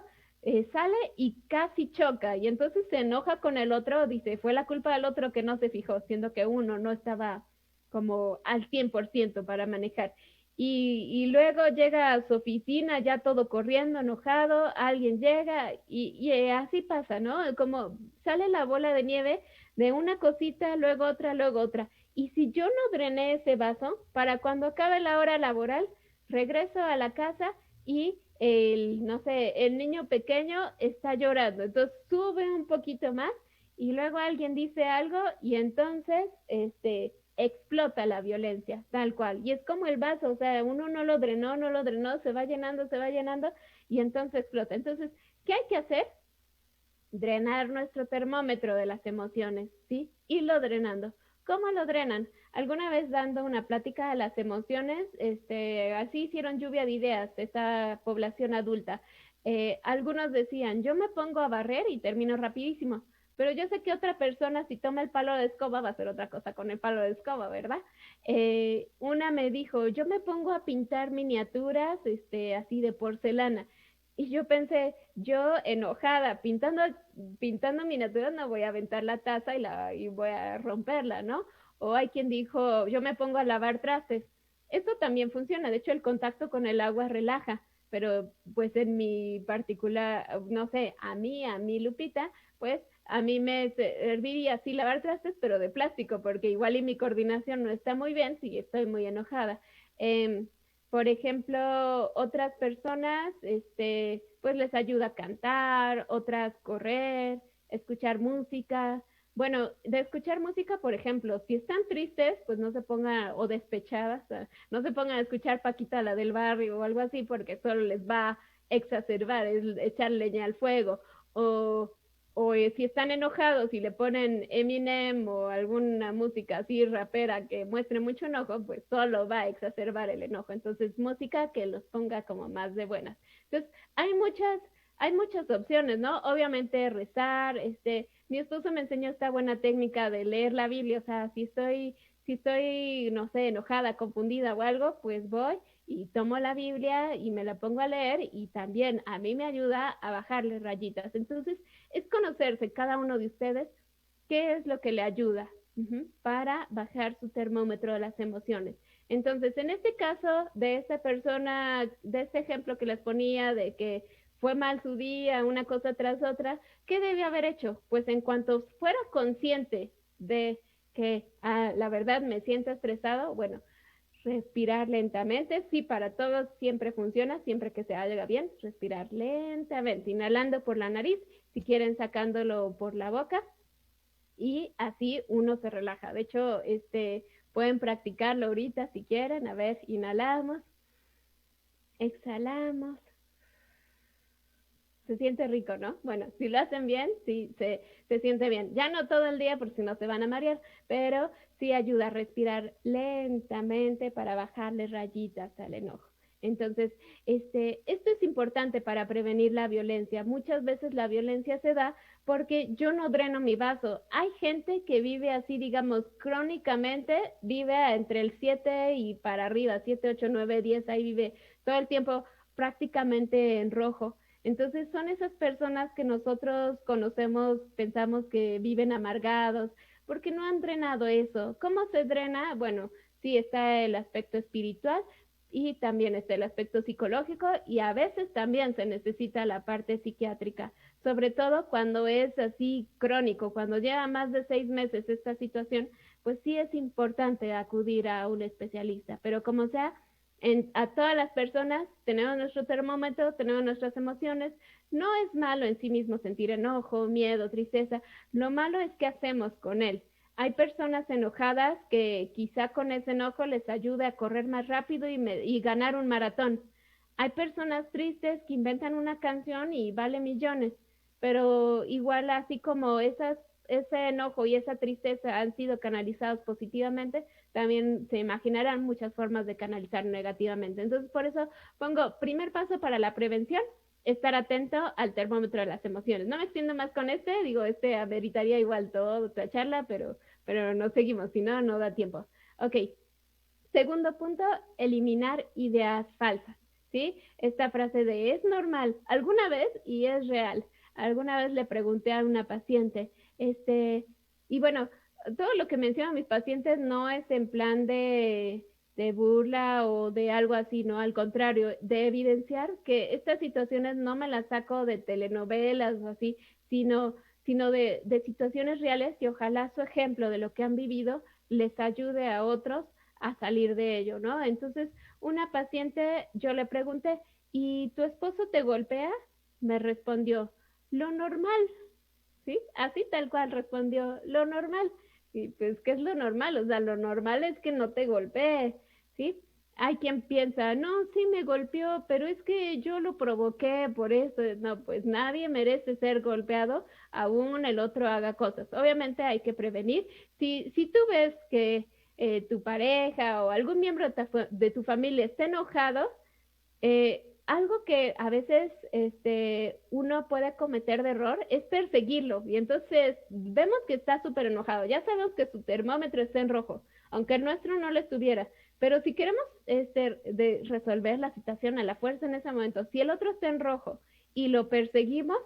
sale y casi choca. Y entonces se enoja con el otro, dice, fue la culpa del otro que no se fijó, siendo que uno no estaba como al 100% para manejar. Y luego llega a su oficina ya todo corriendo, enojado, alguien llega y así pasa, ¿no? Como sale la bola de nieve de una cosita, luego otra, luego otra. Y si yo no drené ese vaso, para cuando acabe la hora laboral, regreso a la casa y no sé, el niño pequeño está llorando. Entonces sube un poquito más y luego alguien dice algo y entonces, explota la violencia, tal cual. Y es como el vaso, o sea, uno no lo drenó, no lo drenó, se va llenando y entonces explota. Entonces, ¿qué hay que hacer? Drenar nuestro termómetro de las emociones, ¿sí? Irlo drenando. ¿Cómo lo drenan? Alguna vez dando una plática de las emociones, así hicieron lluvia de ideas esta población adulta. Algunos decían, yo me pongo a barrer y termino rapidísimo, pero yo sé que otra persona si toma el palo de escoba va a hacer otra cosa con el palo de escoba, ¿verdad? Una me dijo, yo me pongo a pintar miniaturas, así de porcelana. Y yo pensé, yo enojada, pintando miniaturas, no voy a aventar la taza y voy a romperla, ¿no? O hay quien dijo, yo me pongo a lavar trastes. Eso también funciona, de hecho el contacto con el agua relaja, pero pues en mi particular, no sé, a mí Lupita, pues a mí me serviría así lavar trastes, pero de plástico, porque igual y mi coordinación no está muy bien si estoy muy enojada. Eh, por ejemplo, otras personas, pues les ayuda a cantar, otras correr, escuchar música. Bueno, de escuchar música, por ejemplo, si están tristes, pues no se pongan, o despechadas, no se pongan a escuchar Paquita la del barrio o algo así, porque solo les va a exacerbar, es echar leña al fuego. O, o si están enojados y le ponen Eminem o alguna música así rapera que muestre mucho enojo, pues solo va a exacerbar el enojo. Entonces, música que los ponga como más de buenas. Entonces, hay muchas opciones, ¿no? Obviamente rezar, mi esposo me enseñó esta buena técnica de leer la Biblia, o sea, si estoy, no sé, enojada, confundida o algo, pues voy y tomo la Biblia y me la pongo a leer y también a mí me ayuda a bajarle rayitas. Entonces, es conocerse cada uno de ustedes qué es lo que le ayuda para bajar su termómetro de las emociones. Entonces, en este caso de esta persona, de este ejemplo que les ponía de que fue mal su día, una cosa tras otra, ¿qué debe haber hecho? Pues en cuanto fuera consciente de que la verdad me siento estresado, bueno, respirar lentamente, sí, para todos siempre funciona, siempre que se haga bien, respirar lentamente, inhalando por la nariz, si quieren sacándolo por la boca, y así uno se relaja. De hecho, pueden practicarlo ahorita si quieren. A ver, inhalamos, exhalamos. Se siente rico, ¿no? Bueno, si lo hacen bien, sí, se siente bien. Ya no todo el día, porque si no se van a marear, pero sí ayuda a respirar lentamente para bajarle rayitas al enojo. Entonces, esto es importante para prevenir la violencia. Muchas veces la violencia se da porque yo no dreno mi vaso. Hay gente que vive así, digamos, crónicamente, vive entre el 7 y para arriba, 7, 8, 9, 10, ahí vive todo el tiempo prácticamente en rojo. Entonces son esas personas que nosotros conocemos, pensamos que viven amargados, porque no han drenado eso. ¿Cómo se drena? Bueno, sí está el aspecto espiritual y también está el aspecto psicológico y a veces también se necesita la parte psiquiátrica, sobre todo cuando es así crónico, cuando lleva más de 6 meses esta situación, pues sí es importante acudir a un especialista, pero como sea, a todas las personas tenemos nuestro termómetro, tenemos nuestras emociones. No es malo en sí mismo sentir enojo, miedo, tristeza. Lo malo es qué hacemos con él. Hay personas enojadas que quizá con ese enojo les ayude a correr más rápido y ganar un maratón. Hay personas tristes que inventan una canción y vale millones, pero igual así como ese enojo y esa tristeza han sido canalizados positivamente, también se imaginarán muchas formas de canalizar negativamente. Entonces, por eso pongo primer paso para la prevención, estar atento al termómetro de las emociones. No me extiendo más con digo, ameritaría igual toda otra charla, pero nos seguimos, si no, no da tiempo. Ok, segundo punto, eliminar ideas falsas, ¿sí? Esta frase de es normal, alguna vez y es real. Alguna vez le pregunté a una paciente, y bueno, todo lo que mencionan mis pacientes no es en plan de burla o de algo así, no, al contrario, de evidenciar que estas situaciones no me las saco de telenovelas o así, sino de situaciones reales y ojalá su ejemplo de lo que han vivido les ayude a otros a salir de ello, ¿no? Entonces, una paciente, yo le pregunté, ¿y tu esposo te golpea? Me respondió, lo normal, ¿sí? Así tal cual respondió, lo normal. Y pues, ¿qué es lo normal? O sea, lo normal es que no te golpee, ¿sí? Hay quien piensa, no, sí me golpeó, pero es que yo lo provoqué por eso. No, pues nadie merece ser golpeado, aún el otro haga cosas. Obviamente hay que prevenir. Si tú ves que tu pareja o algún miembro de tu familia está enojado, algo que a veces uno puede cometer de error es perseguirlo. Y entonces vemos que está súper enojado. Ya sabemos que su termómetro está en rojo, aunque el nuestro no lo estuviera. Pero si queremos de resolver la situación a la fuerza en ese momento, si el otro está en rojo y lo perseguimos,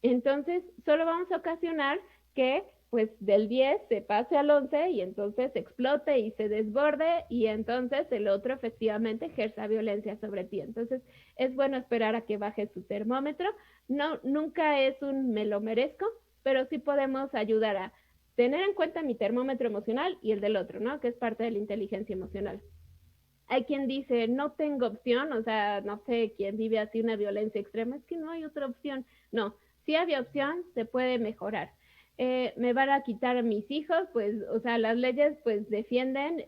entonces solo vamos a ocasionar que pues del 10 se pase al 11 y entonces explote y se desborde y entonces el otro efectivamente ejerza violencia sobre ti. Entonces es bueno esperar a que baje su termómetro. No, nunca es un me lo merezco, pero sí podemos ayudar a tener en cuenta mi termómetro emocional y el del otro, ¿no? Que es parte de la inteligencia emocional. Hay quien dice, no tengo opción, o sea, no sé, quien vive así una violencia extrema, es que no hay otra opción. No, si había opción, se puede mejorar. Me van a quitar a mis hijos, pues, o sea, las leyes pues defienden,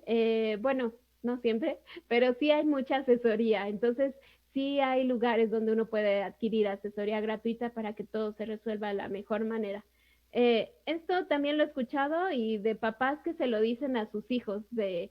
bueno, no siempre, pero sí hay mucha asesoría. Entonces, sí hay lugares donde uno puede adquirir asesoría gratuita para que todo se resuelva de la mejor manera. Esto también lo he escuchado y de papás que se lo dicen a sus hijos, le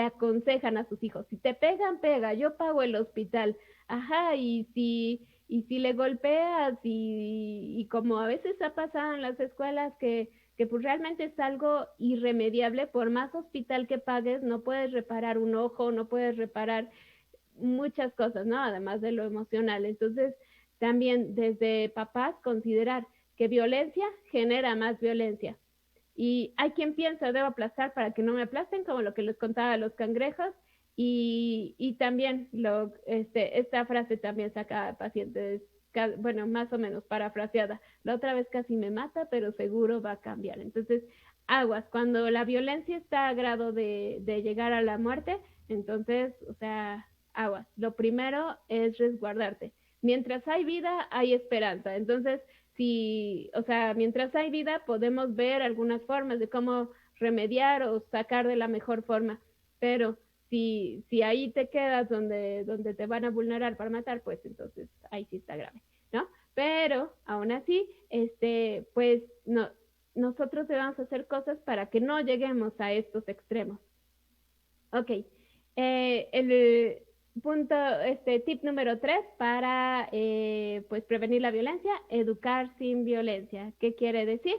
aconsejan a sus hijos, si te pegan, pega, yo pago el hospital. Ajá, y si le golpeas y como a veces ha pasado en las escuelas que pues realmente es algo irremediable, por más hospital que pagues, no puedes reparar un ojo, no puedes reparar muchas cosas, ¿no? Además de lo emocional. Entonces, también desde papás considerar que violencia genera más violencia. Y hay quien piensa, debo aplastar para que no me aplasten, como lo que les contaba a los cangrejos. Y también esta frase también saca a pacientes, bueno, más o menos parafraseada. La otra vez casi me mata, pero seguro va a cambiar. Entonces, aguas, cuando la violencia está a grado de llegar a la muerte, entonces, o sea, aguas. Lo primero es resguardarte. Mientras hay vida, hay esperanza. Entonces, si, o sea, mientras hay vida, podemos ver algunas formas de cómo remediar o sacar de la mejor forma, pero si ahí te quedas donde te van a vulnerar para matar, pues entonces ahí sí está grave, ¿no? Pero aún así, pues no, nosotros debemos hacer cosas para que no lleguemos a estos extremos. Ok, Tip número 3 para pues prevenir la violencia, educar sin violencia. ¿Qué quiere decir?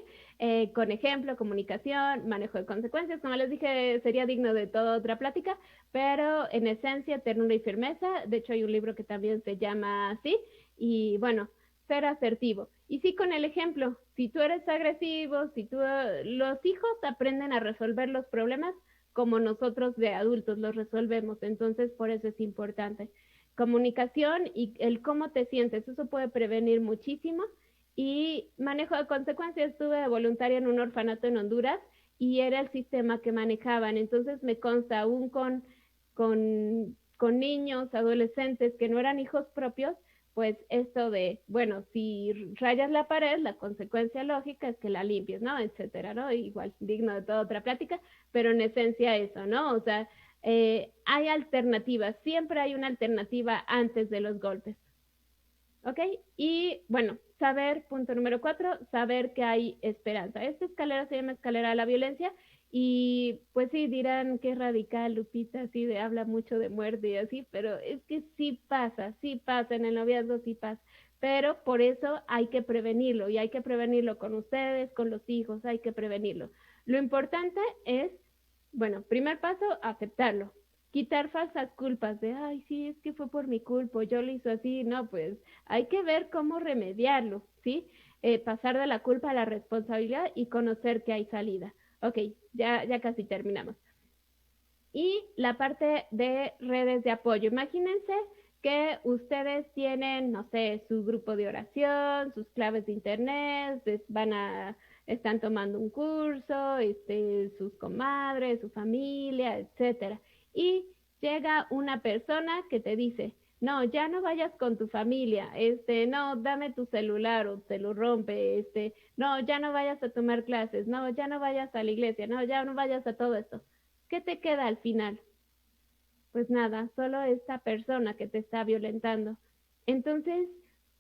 Con ejemplo, comunicación, manejo de consecuencias. Como les dije, sería digno de toda otra plática, pero en esencia, ternura y firmeza. De hecho, hay un libro que también se llama así. Y bueno, ser asertivo. Y sí, con el ejemplo, si tú eres agresivo, si tú, los hijos aprenden a resolver los problemas como nosotros de adultos los resolvemos. Entonces, por eso es importante. Comunicación y el cómo te sientes, eso puede prevenir muchísimo. Y manejo de consecuencias, estuve de voluntaria en un orfanato en Honduras y era el sistema que manejaban. Entonces me consta aún con niños, adolescentes que no eran hijos propios, pues esto de, bueno, si rayas la pared, la consecuencia lógica es que la limpies, ¿no? Etcétera, ¿no? Igual, digno de toda otra plática, pero en esencia eso, ¿no? O sea, hay alternativas, siempre hay una alternativa antes de los golpes, ¿ok? Y bueno, saber, punto número 4, saber que hay esperanza. Esta escalera se llama escalera de la violencia y pues sí, dirán que es radical, Lupita, así de habla mucho de muerte y así, pero es que sí pasa, en el noviazgo sí pasa. Pero por eso hay que prevenirlo y hay que prevenirlo con ustedes, con los hijos, hay que prevenirlo. Lo importante es, bueno, primer paso, aceptarlo. Quitar falsas culpas de, ay, sí, es que fue por mi culpa, yo lo hizo así, no, pues hay que ver cómo remediarlo, ¿sí? Pasar de la culpa a la responsabilidad y conocer que hay salida. Ok, ya casi terminamos. Y la parte de redes de apoyo. Imagínense que ustedes tienen, no sé, su grupo de oración, sus claves de internet, están tomando un curso, sus comadres, su familia, etcétera. Y llega una persona que te dice, no, ya no vayas con tu familia, no, dame tu celular o te lo rompe, no, ya no vayas a tomar clases, no, ya no vayas a la iglesia, no, ya no vayas a todo esto. ¿Qué te queda al final? Pues nada, solo esta persona que te está violentando. Entonces,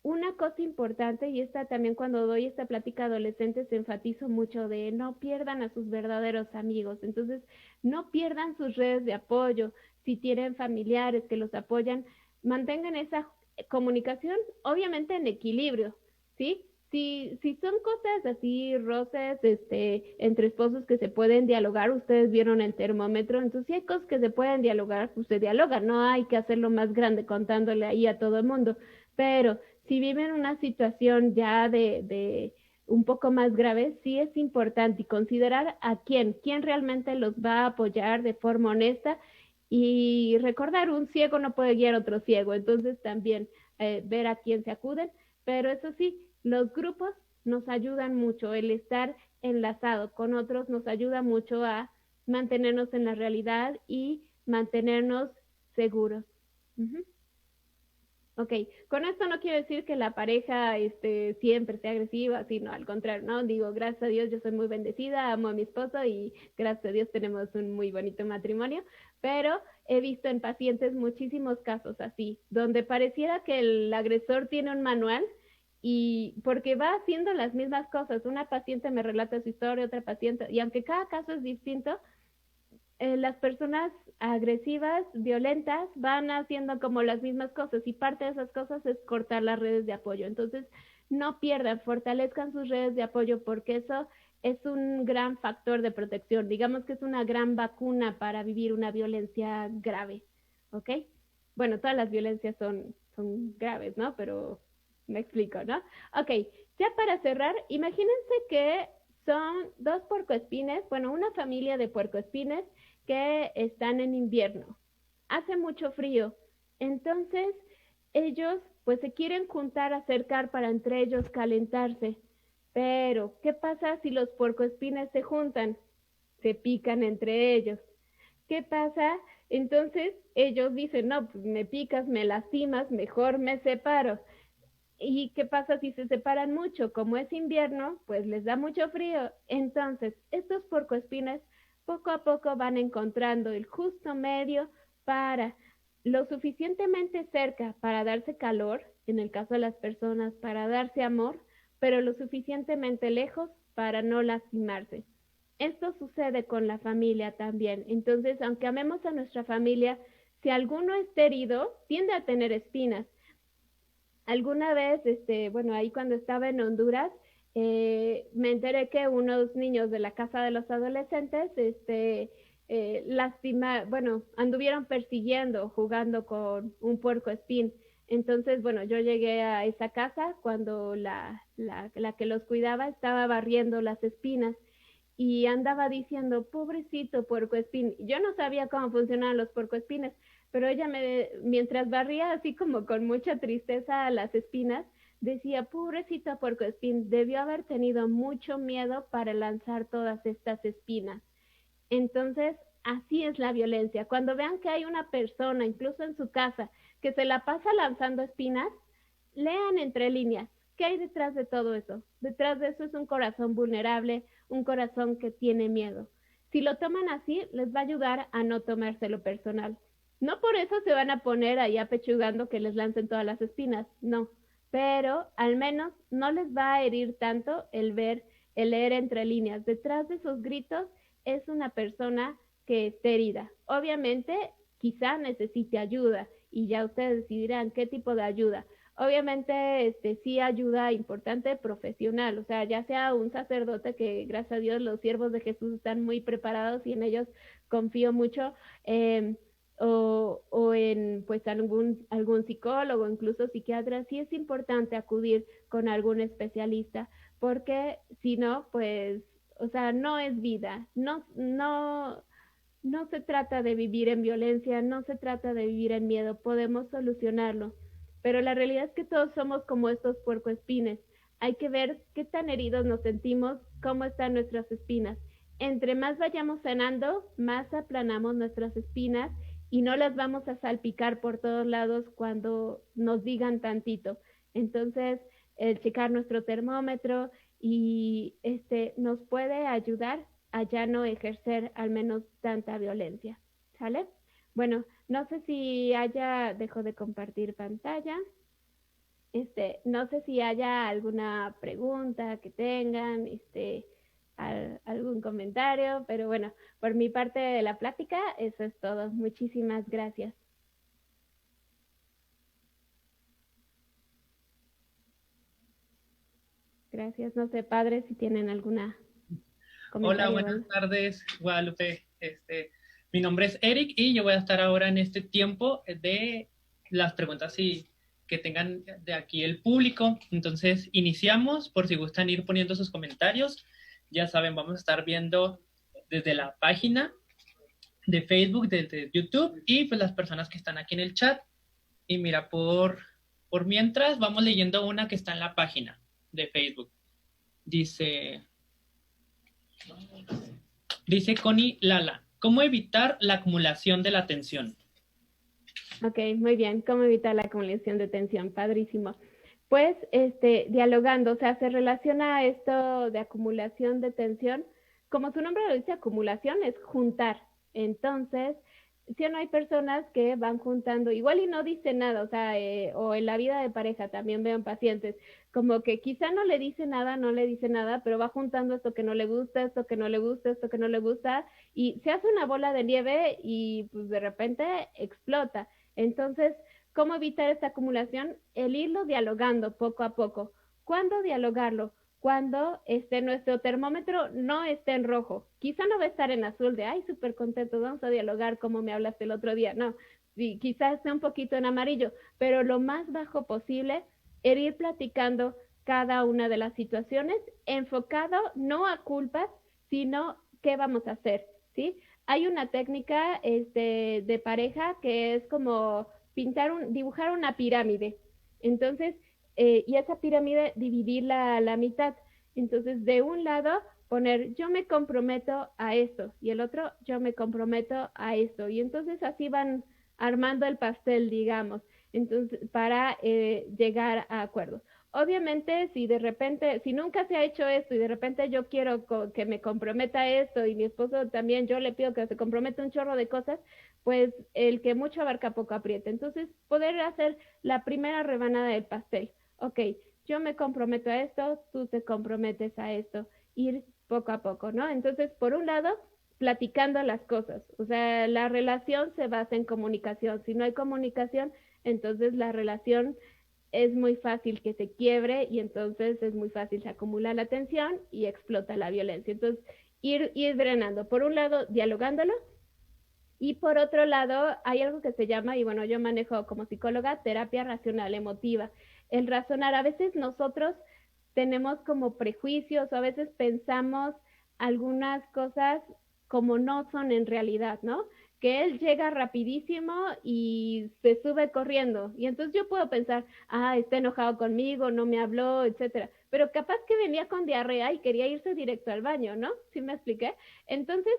una cosa importante, y esta también cuando doy esta plática a adolescentes enfatizo mucho de no pierdan a sus verdaderos amigos. Entonces, no pierdan sus redes de apoyo. Si tienen familiares que los apoyan, mantengan esa comunicación, obviamente en equilibrio, ¿sí? Si son cosas así, roces, entre esposos que se pueden dialogar, ustedes vieron el termómetro, entonces si hay cosas que se pueden dialogar, pues se dialogan, no hay que hacerlo más grande contándole ahí a todo el mundo, pero si viven una situación ya de un poco más grave, sí es importante y considerar a quién realmente los va a apoyar de forma honesta y recordar, un ciego no puede guiar a otro ciego, entonces también ver a quién se acuden, pero eso sí, los grupos nos ayudan mucho, el estar enlazado con otros nos ayuda mucho a mantenernos en la realidad y mantenernos seguros. Ujú. Ok, con esto no quiero decir que la pareja siempre sea agresiva, sino al contrario, ¿no? Digo, gracias a Dios yo soy muy bendecida, amo a mi esposo y gracias a Dios tenemos un muy bonito matrimonio, pero he visto en pacientes muchísimos casos así, donde pareciera que el agresor tiene un manual y porque va haciendo las mismas cosas. Una paciente me relata su historia, otra paciente, y aunque cada caso es distinto, las personas agresivas, violentas, van haciendo como las mismas cosas y parte de esas cosas es cortar las redes de apoyo. Entonces, no pierdan, fortalezcan sus redes de apoyo porque eso es un gran factor de protección. Digamos que es una gran vacuna para vivir una violencia grave, ¿ok? Bueno, todas las violencias son graves, ¿no? Pero me explico, ¿no? Ok, ya para cerrar, imagínense que son dos puercoespines, bueno, una familia de puercoespines que están en invierno. Hace mucho frío. Entonces, ellos pues se quieren juntar, acercar para entre ellos calentarse. Pero, ¿qué pasa si los puercoespines se juntan? Se pican entre ellos. ¿Qué pasa? Entonces ellos dicen, no, pues me picas, me lastimas, mejor me separo. ¿Y qué pasa si se separan mucho? Como es invierno, pues les da mucho frío. Entonces, estos puercoespines poco a poco van encontrando el justo medio para lo suficientemente cerca para darse calor, en el caso de las personas, para darse amor, pero lo suficientemente lejos para no lastimarse. Esto sucede con la familia también. Entonces, aunque amemos a nuestra familia, si alguno está herido, tiende a tener espinas. Alguna vez, bueno, ahí cuando estaba en Honduras, me enteré que unos niños de la casa de los adolescentes, bueno, anduvieron persiguiendo, jugando con un puerco espín. Entonces, bueno, yo llegué a esa casa cuando la que los cuidaba estaba barriendo las espinas y andaba diciendo, pobrecito puercoespín. Yo no sabía cómo funcionaban los puercoespines, pero ella mientras barría así como con mucha tristeza las espinas, decía, pobrecito puercoespín, debió haber tenido mucho miedo para lanzar todas estas espinas. Entonces, así es la violencia. Cuando vean que hay una persona, incluso en su casa, que se la pasa lanzando espinas, lean entre líneas. ¿Qué hay detrás de todo eso? Detrás de eso es un corazón vulnerable, un corazón que tiene miedo. Si lo toman así, les va a ayudar a no tomárselo personal. No por eso se van a poner ahí apechugando que les lancen todas las espinas, no. Pero al menos no les va a herir tanto el leer entre líneas. Detrás de esos gritos es una persona que esté herida. Obviamente, quizá necesite ayuda y ya ustedes decidirán qué tipo de ayuda. Obviamente, sí ayuda importante profesional, o sea, ya sea un sacerdote que, gracias a Dios, los siervos de Jesús están muy preparados y en ellos confío mucho, eh, o en pues algún psicólogo, incluso psiquiatra, sí es importante acudir con algún especialista, porque si no, pues, o sea, no es vida, no se trata de vivir en violencia, no se trata de vivir en miedo, podemos solucionarlo. Pero la realidad es que todos somos como estos puercoespines. Hay que ver qué tan heridos nos sentimos, cómo están nuestras espinas. Entre más vayamos sanando, más aplanamos nuestras espinas y no las vamos a salpicar por todos lados cuando nos digan tantito. Entonces, el checar nuestro termómetro y nos puede ayudar a ya no ejercer al menos tanta violencia. ¿Sale? Bueno, no sé si dejo de compartir pantalla. No sé si haya alguna pregunta que tengan, algún comentario, pero bueno, por mi parte de la plática, eso es todo. Muchísimas gracias. Gracias. No sé, padres, si tienen alguna Hola, comentario o buenas algo. tardes, Guadalupe. Mi nombre es Eric y yo voy a estar ahora en este tiempo de las preguntas que tengan de aquí el público. Entonces, iniciamos por si gustan ir poniendo sus comentarios. Ya saben, vamos a estar viendo desde la página de Facebook, desde YouTube y pues las personas que están aquí en el chat. Y mira, por mientras vamos leyendo una que está en la página de Facebook. Dice Connie Lala, ¿cómo evitar la acumulación de la tensión? Ok, muy bien. ¿Cómo evitar la acumulación de tensión? Padrísimo. Pues, dialogando, o sea, se relaciona esto de acumulación de tensión, como su nombre lo dice, acumulación es juntar. Entonces, si no hay personas que van juntando, igual y no dicen nada, o sea, o en la vida de pareja también veo pacientes, como que quizá no le dice nada, no le dice nada, pero va juntando esto que no le gusta, esto que no le gusta, esto que no le gusta, y se hace una bola de nieve y pues de repente explota. Entonces, ¿cómo evitar esta acumulación? El irlo dialogando poco a poco. ¿Cuándo dialogarlo? Cuando nuestro termómetro no esté en rojo. Quizá no va a estar en azul de, ay, súper contento, vamos a dialogar como me hablaste el otro día. No, sí, quizás esté un poquito en amarillo, pero lo más bajo posible, el ir platicando cada una de las situaciones, enfocado no a culpas, sino qué vamos a hacer, ¿sí? Hay una técnica de pareja que es como dibujar una pirámide. Entonces, y esa pirámide dividirla a la mitad. Entonces, de un lado poner yo me comprometo a esto y el otro yo me comprometo a esto. Y entonces así van armando el pastel, digamos, entonces para llegar a acuerdos. Obviamente, si de repente, si nunca se ha hecho esto y de repente yo quiero que me comprometa a esto y mi esposo también, yo le pido que se comprometa un chorro de cosas, pues el que mucho abarca poco aprieta. Entonces, poder hacer la primera rebanada del pastel. Ok, yo me comprometo a esto, tú te comprometes a esto, ir poco a poco, ¿no? Entonces, por un lado, platicando las cosas. O sea, la relación se basa en comunicación. Si no hay comunicación, entonces la relación es muy fácil que se quiebre y entonces es muy fácil se acumula la tensión y explota la violencia. Entonces, ir drenando. Por un lado, dialogándolo y por otro lado, hay algo que se llama, y bueno, yo manejo como psicóloga, terapia racional emotiva. El razonar, a veces nosotros tenemos como prejuicios o a veces pensamos algunas cosas como no son en realidad, ¿no? Que él llega rapidísimo y se sube corriendo. Y entonces yo puedo pensar, ah, está enojado conmigo, no me habló, etcétera. Pero capaz que venía con diarrea y quería irse directo al baño, ¿no? ¿Sí me expliqué? Entonces,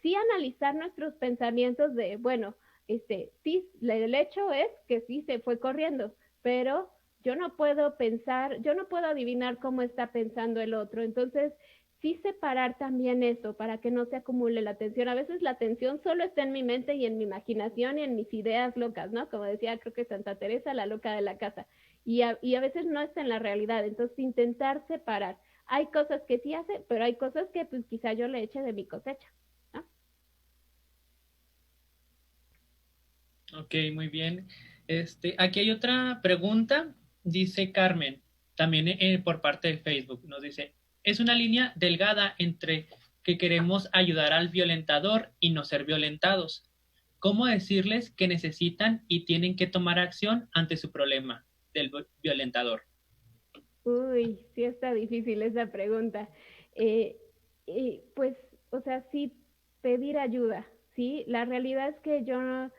sí analizar nuestros pensamientos de, bueno, sí, el hecho es que sí se fue corriendo, pero yo no puedo pensar, yo no puedo adivinar cómo está pensando el otro. Entonces, sí separar también eso para que no se acumule la tensión. A veces la tensión solo está en mi mente y en mi imaginación y en mis ideas locas, ¿no? Como decía, creo que Santa Teresa, la loca de la casa. Y a veces no está en la realidad. Entonces, intentar separar. Hay cosas que sí hace, pero hay cosas que pues quizá yo le eche de mi cosecha, ¿no? Ok, muy bien. Aquí hay otra pregunta, dice Carmen, también por parte del Facebook. Nos dice, es una línea delgada entre que queremos ayudar al violentador y no ser violentados. ¿Cómo decirles que necesitan y tienen que tomar acción ante su problema del violentador? Uy, sí está difícil esa pregunta. Eh, pues, o sea, sí pedir ayuda, ¿sí? La realidad es que yo no,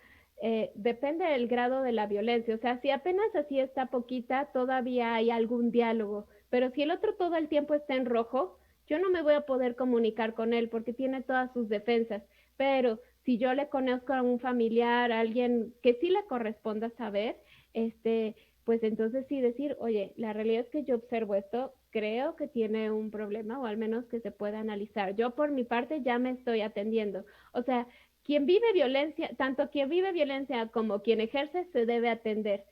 depende del grado de la violencia. O sea, si apenas así está poquita, todavía hay algún diálogo. Pero si el otro todo el tiempo está en rojo, yo no me voy a poder comunicar con él porque tiene todas sus defensas. Pero si yo le conozco a un familiar, a alguien que sí le corresponda saber, este pues entonces sí decir, oye, la realidad es que yo observo esto, creo que tiene un problema o al menos que se pueda analizar. Yo por mi parte ya me estoy atendiendo. O sea, quien vive violencia, tanto quien vive violencia como quien ejerce, se debe atender.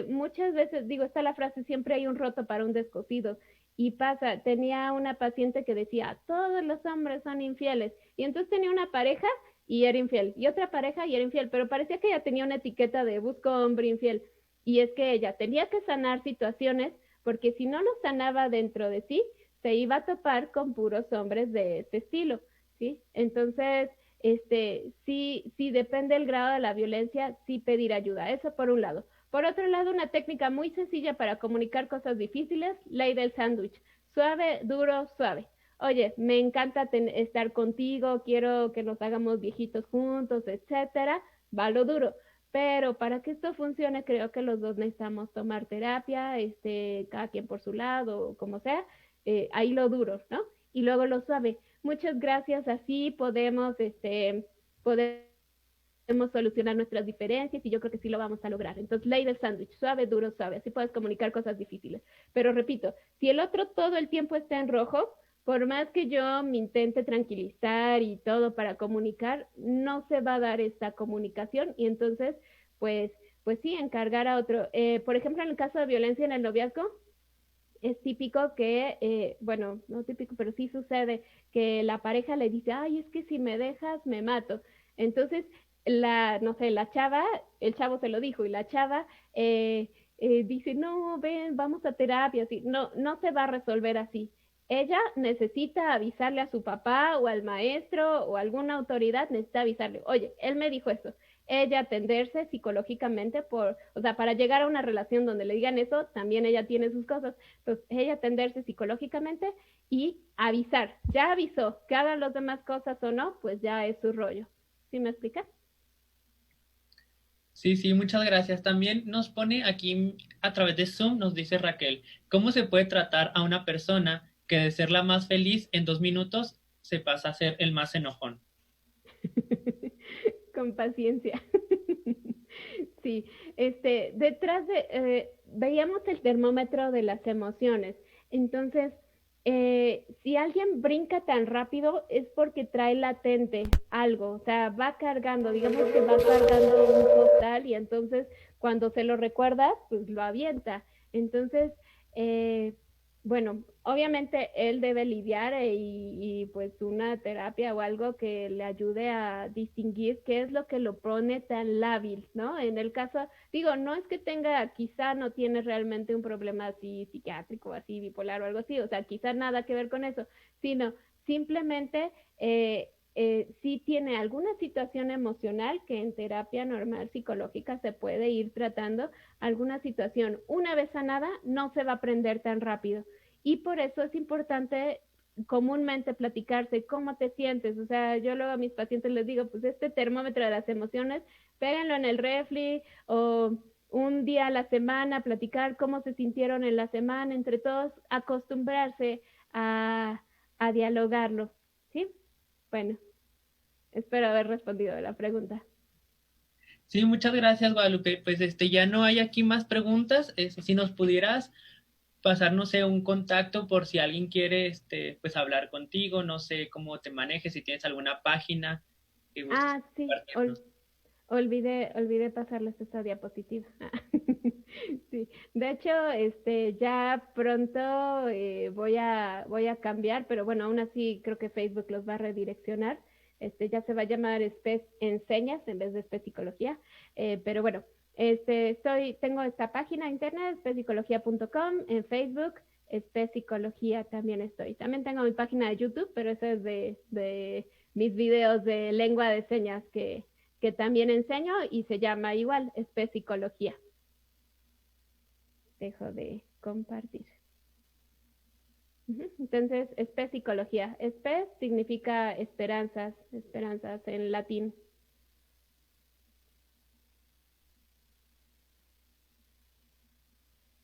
Muchas veces, digo, está la frase, siempre hay un roto para un descosido. Y pasa, tenía una paciente que decía, todos los hombres son infieles. Y entonces tenía una pareja y era infiel, y otra pareja y era infiel, pero parecía que ella tenía una etiqueta de busco hombre infiel. Y es que ella tenía que sanar situaciones porque si no lo sanaba dentro de sí, se iba a topar con puros hombres de este estilo, ¿sí? Entonces, sí depende del grado de la violencia, sí pedir ayuda, eso por un lado. Por otro lado, una técnica muy sencilla para comunicar cosas difíciles, ley del sándwich, suave, duro, suave. Oye, me encanta estar contigo, quiero que nos hagamos viejitos juntos, etcétera, va lo duro. Pero para que esto funcione, creo que los dos necesitamos tomar terapia, cada quien por su lado, o como sea, ahí lo duro, ¿no? Y luego lo suave. Muchas gracias, así podemos solucionar nuestras diferencias y yo creo que sí lo vamos a lograr. Entonces, ley del sándwich, suave, duro, suave, así puedes comunicar cosas difíciles. Pero repito, si el otro todo el tiempo está en rojo, por más que yo me intente tranquilizar y todo para comunicar, no se va a dar esta comunicación y entonces, pues, pues sí, encargar a otro. Por ejemplo, en el caso de violencia en el noviazgo, es típico que, bueno, no típico, pero sí sucede que la pareja le dice, ay, es que si me dejas, me mato. Entonces, no sé, la chava, el chavo se lo dijo y la chava dice, no, ven, vamos a terapia, así. No, no se va a resolver así. Ella necesita avisarle a su papá o al maestro o a alguna autoridad, necesita avisarle, oye, él me dijo esto, ella atenderse psicológicamente o sea, para llegar a una relación donde le digan eso, también ella tiene sus cosas. Entonces, ella atenderse psicológicamente y avisar. Ya avisó, que hagan las demás cosas o no, pues ya es su rollo. ¿Sí me explicas? Sí, sí, muchas gracias. También nos pone aquí a través de Zoom, nos dice Raquel, ¿cómo se puede tratar a una persona que de ser la más feliz en 2 minutos se pasa a ser el más enojón? Con paciencia. Sí, veíamos el termómetro de las emociones. Entonces, si alguien brinca tan rápido es porque trae latente algo, o sea, va cargando, digamos que va cargando un costal y entonces cuando se lo recuerda, pues lo avienta. Entonces, eh, bueno, obviamente él debe lidiar pues una terapia o algo que le ayude a distinguir qué es lo que lo pone tan lábil, ¿no? En el caso, digo, no es que tenga, quizá no tiene realmente un problema así psiquiátrico, así bipolar o algo así, o sea, quizá nada que ver con eso, sino simplemente sí tiene alguna situación emocional que en terapia normal psicológica se puede ir tratando, alguna situación. Una vez sanada, no se va a aprender tan rápido. Y por eso es importante comúnmente platicarse cómo te sientes. O sea, yo luego a mis pacientes les digo, pues este termómetro de las emociones, péganlo en el refri o un día a la semana, platicar cómo se sintieron en la semana, entre todos, acostumbrarse a, a dialogarlo. ¿Sí? Bueno, espero haber respondido a la pregunta. Sí, muchas gracias, Guadalupe. Pues ya no hay aquí más preguntas. Si nos pudieras pasar, no sé, un contacto por si alguien quiere, pues hablar contigo, no sé cómo te manejes, si tienes alguna página que gustes Ah, sí, compartirnos. olvidé pasarles esta diapositiva. Sí, de hecho, ya pronto voy a cambiar, pero bueno, aún así creo que Facebook los va a redireccionar. Ya se va a llamar Enseñas en vez de Especicología. Pero bueno, tengo esta página internet, especicología.com, en Facebook, Especicología también estoy. También tengo mi página de YouTube, pero esa es de mis videos de lengua de señas que también enseño y se llama igual, Especicología. Dejo de compartir. Entonces, especicología. Espe significa esperanzas, esperanzas en latín.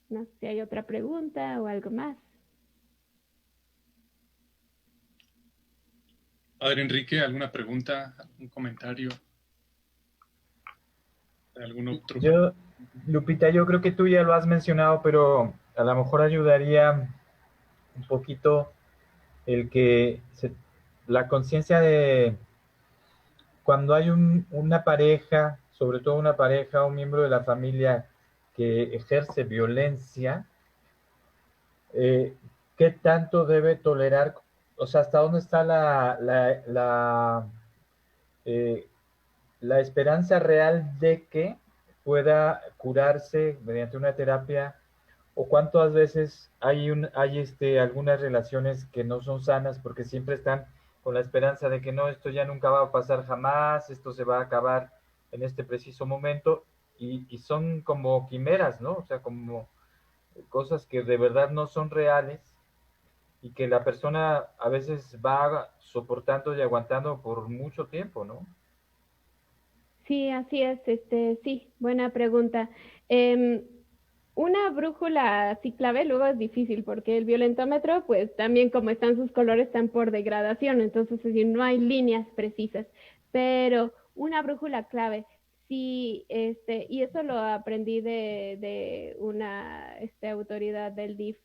No sé si hay otra pregunta o algo más. Padre Enrique, ¿alguna pregunta, algún comentario de algún otro? Yo, Lupita, yo creo que tú ya lo has mencionado, pero a lo mejor ayudaría un poquito el que la conciencia de cuando hay una pareja, sobre todo una pareja, un miembro de la familia que ejerce violencia, eh, ¿qué tanto debe tolerar? O sea, ¿hasta dónde está eh, la esperanza real de que pueda curarse mediante una terapia? ¿O cuántas veces hay algunas relaciones que no son sanas porque siempre están con la esperanza de que no, esto ya nunca va a pasar jamás, esto se va a acabar en este preciso momento, y son como quimeras, ¿no? O sea, como cosas que de verdad no son reales y que la persona a veces va soportando y aguantando por mucho tiempo, ¿no? Sí, así es, sí, buena pregunta. Em, una brújula así clave luego es difícil porque el violentómetro, pues también como están sus colores, están por degradación, entonces es decir, no hay líneas precisas, pero una brújula clave, sí, y eso lo aprendí de una autoridad del DIF,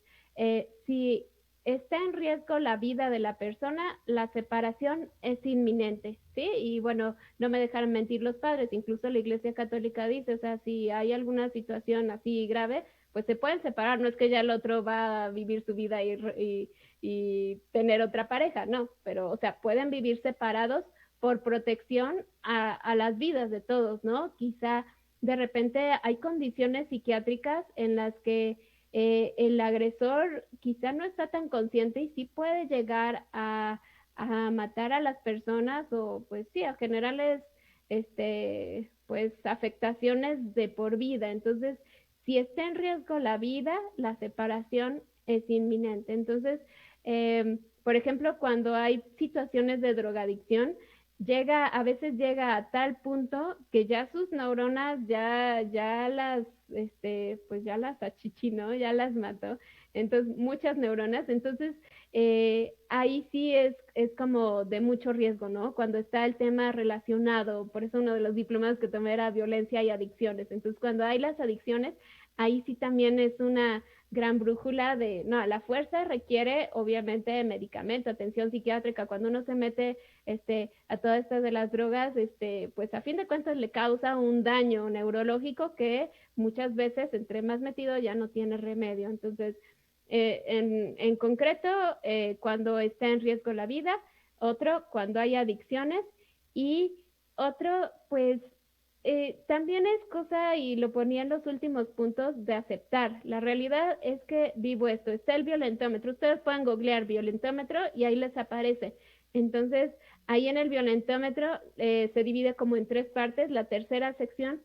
si está en riesgo la vida de la persona, la separación es inminente, ¿sí? Y bueno, no me dejaron mentir los padres, incluso la Iglesia Católica dice, o sea, si hay alguna situación así grave, pues se pueden separar, no es que ya el otro va a vivir su vida y tener otra pareja, no, pero, o sea, pueden vivir separados por protección a las vidas de todos, ¿no? Quizá de repente hay condiciones psiquiátricas en las que el agresor quizá no está tan consciente y sí puede llegar a matar a las personas o pues sí, a generarles pues afectaciones de por vida. Entonces, si está en riesgo la vida, la separación es inminente. Entonces, por ejemplo, cuando hay situaciones de drogadicción, a veces llega a tal punto que ya sus neuronas ya las, pues ya las achichinó, ya las mató. Entonces, muchas neuronas. Entonces, ahí sí es como de mucho riesgo, ¿no? Cuando está el tema relacionado, por eso uno de los diplomados que tomé era violencia y adicciones. Entonces, cuando hay las adicciones, ahí sí también es una gran brújula de, no, la fuerza requiere obviamente medicamento, atención psiquiátrica. Cuando uno se mete a todas estas de las drogas, pues a fin de cuentas le causa un daño neurológico que muchas veces entre más metido ya no tiene remedio. Entonces, En concreto, cuando está en riesgo la vida, otro cuando hay adicciones y otro, pues también es cosa, y lo ponía en los últimos puntos, de aceptar. La realidad es que vivo esto. Está el violentómetro. Ustedes pueden googlear violentómetro y ahí les aparece. Entonces, ahí en el violentómetro se divide como en 3 partes. La tercera sección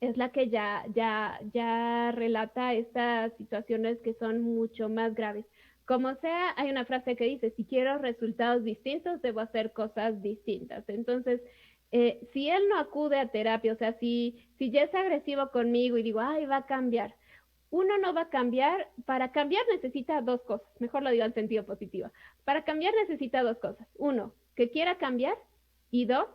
es la que ya relata estas situaciones que son mucho más graves. Como sea, hay una frase que dice, si quiero resultados distintos, debo hacer cosas distintas. Entonces, si él no acude a terapia, o sea, si ya es agresivo conmigo y digo, ay, va a cambiar, uno no va a cambiar. Para cambiar necesita 2 cosas, mejor lo digo en sentido positivo. Para cambiar necesita 2 cosas. Uno, que quiera cambiar, y 2,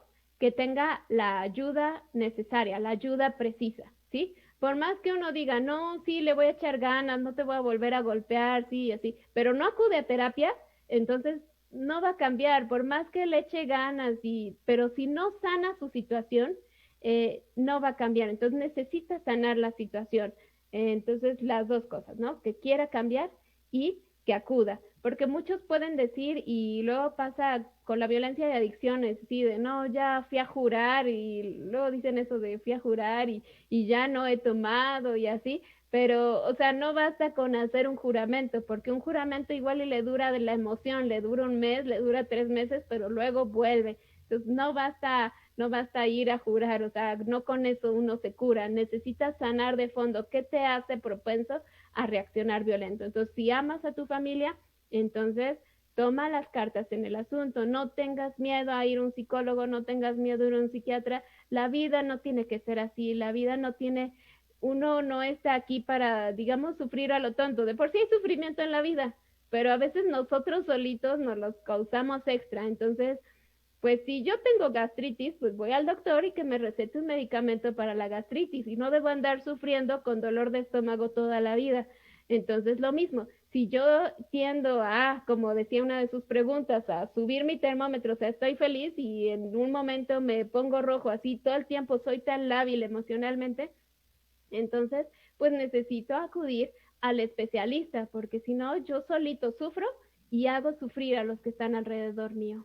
que tenga la ayuda necesaria, la ayuda precisa, ¿sí? Por más que uno diga, no, sí, le voy a echar ganas, no te voy a volver a golpear, sí, así, pero no acude a terapia, entonces no va a cambiar, por más que le eche ganas, pero si no sana su situación, no va a cambiar. Entonces necesita sanar la situación. Entonces, las 2 cosas, ¿no? Que quiera cambiar y que acuda. Porque muchos pueden decir, y luego pasa con la violencia de adicciones, sí, de no, ya fui a jurar, y luego dicen eso de fui a jurar y ya no he tomado y así, pero, o sea, no basta con hacer un juramento, porque un juramento igual y le dura de la emoción, le dura un mes, le dura 3 meses, pero luego vuelve. Entonces, no basta ir a jurar, o sea, no con eso uno se cura, necesitas sanar de fondo. ¿Qué te hace propenso a reaccionar violento? Entonces, si amas a tu familia, entonces toma las cartas en el asunto, no tengas miedo a ir a un psicólogo, no tengas miedo a ir a un psiquiatra. La vida no tiene que ser así, la vida no tiene, uno no está aquí para, digamos, sufrir a lo tonto. De por sí hay sufrimiento en la vida, pero a veces nosotros solitos nos los causamos extra. Entonces, pues si yo tengo gastritis, pues voy al doctor y que me recete un medicamento para la gastritis, y no debo andar sufriendo con dolor de estómago toda la vida. Entonces, lo mismo, si yo tiendo a, como decía una de sus preguntas, a subir mi termómetro, o sea, estoy feliz y en un momento me pongo rojo, así todo el tiempo soy tan lábil emocionalmente, entonces, pues necesito acudir al especialista, porque si no, yo solito sufro y hago sufrir a los que están alrededor mío.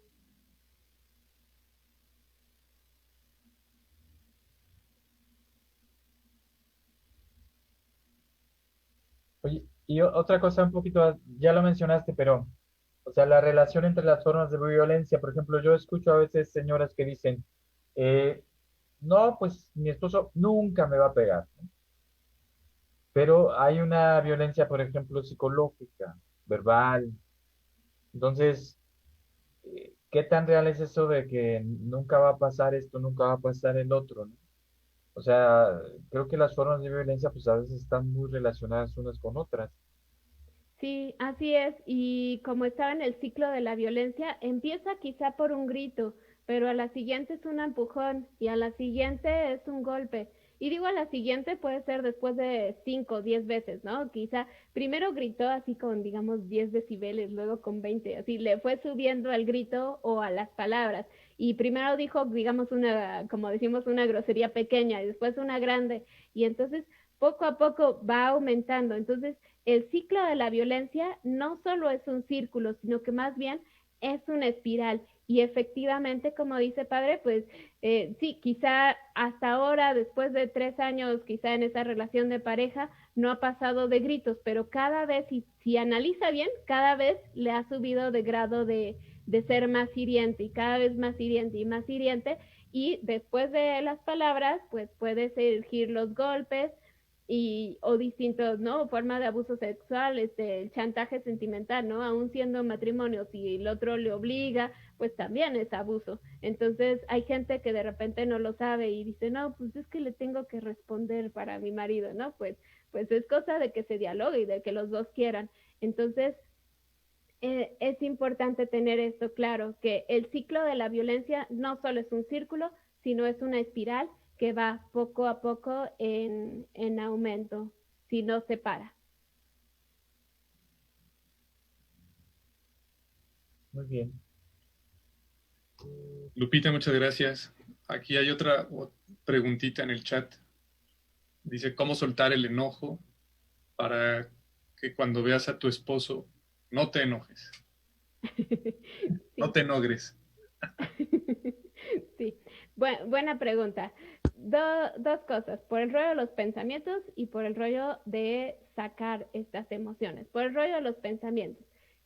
Oye, y otra cosa un poquito, ya lo mencionaste, pero, o sea, la relación entre las formas de violencia, por ejemplo, yo escucho a veces señoras que dicen, eh, no, pues mi esposo nunca me va a pegar, ¿no? Pero hay una violencia, por ejemplo, psicológica, verbal. Entonces, ¿qué tan real es eso de que nunca va a pasar esto, nunca va a pasar el otro, ¿no? O sea, creo que las formas de violencia, pues a veces están muy relacionadas unas con otras. Sí, así es. Y como estaba en el ciclo de la violencia, empieza quizá por un grito, pero a la siguiente es un empujón y a la siguiente es un golpe. Y digo a la siguiente puede ser después de 5 o 10 veces, ¿no? Quizá primero gritó así con, digamos, 10 decibeles, luego con 20, así le fue subiendo al grito o a las palabras. Y primero dijo, digamos, una, como decimos, una grosería pequeña y después una grande. Y entonces poco a poco va aumentando. Entonces, el ciclo de la violencia no solo es un círculo, sino que más bien es una espiral. Y efectivamente, como dice padre, pues sí, quizá hasta ahora, después de 3 años, quizá en esa relación de pareja, no ha pasado de gritos, pero cada vez, si analiza bien, cada vez le ha subido de grado de ser más hiriente y cada vez más hiriente y más hiriente. Y después de las palabras, pues puede surgir los golpes, o distintos, ¿no? Formas de abuso sexual, el chantaje sentimental, ¿no? Aún siendo matrimonio, si el otro le obliga, pues también es abuso. Entonces hay gente que de repente no lo sabe y dice, no, pues es que le tengo que responder para mi marido, ¿no? Pues es cosa de que se dialogue y de que los dos quieran. Entonces, es importante tener esto claro, que el ciclo de la violencia no solo es un círculo, sino es una espiral que va poco a poco en aumento, si no se para. Muy bien. Lupita, muchas gracias. Aquí hay otra preguntita en el chat. Dice, ¿cómo soltar el enojo para que cuando veas a tu esposo, no te enojes, no Sí. te enogres. Sí, buena pregunta. Dos cosas, por el rollo de los pensamientos y por el rollo de sacar estas emociones. Por el rollo de los pensamientos.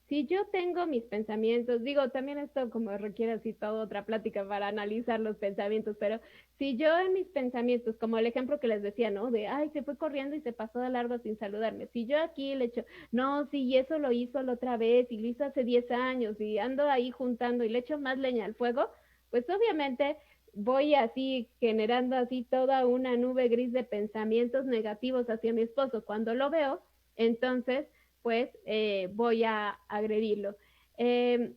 Si yo tengo mis pensamientos, digo, también esto como requiere así toda otra plática para analizar los pensamientos, pero si yo en mis pensamientos, como el ejemplo que les decía, ¿no? De, ay, se fue corriendo y se pasó de largo sin saludarme. Si yo aquí le echo, no, sí, y eso lo hizo la otra vez y lo hizo hace 10 años y ando ahí juntando y le echo más leña al fuego, pues obviamente voy así generando así toda una nube gris de pensamientos negativos hacia mi esposo. Cuando lo veo, entonces, pues voy a agredirlo. Eh,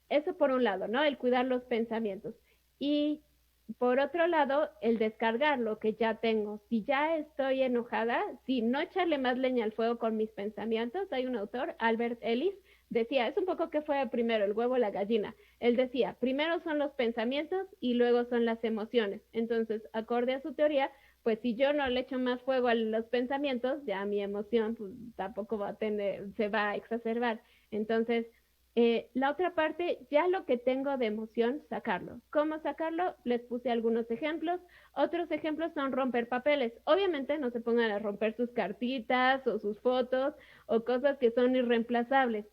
Eso por un lado, ¿no? El cuidar los pensamientos. Y por otro lado, el descargar lo que ya tengo. Si ya estoy enojada, si no echarle más leña al fuego con mis pensamientos, hay un autor, Albert Ellis, decía, es un poco que fue primero, el huevo o la gallina. Él decía, primero son los pensamientos y luego son las emociones. Entonces, acorde a su teoría, pues si yo no le echo más fuego a los pensamientos, ya mi emoción pues, tampoco va a tener, se va a exacerbar. Entonces, la otra parte, ya lo que tengo de emoción, sacarlo. ¿Cómo sacarlo? Les puse algunos ejemplos. Otros ejemplos son romper papeles. Obviamente no se pongan a romper sus cartitas o sus fotos o cosas que son irreemplazables.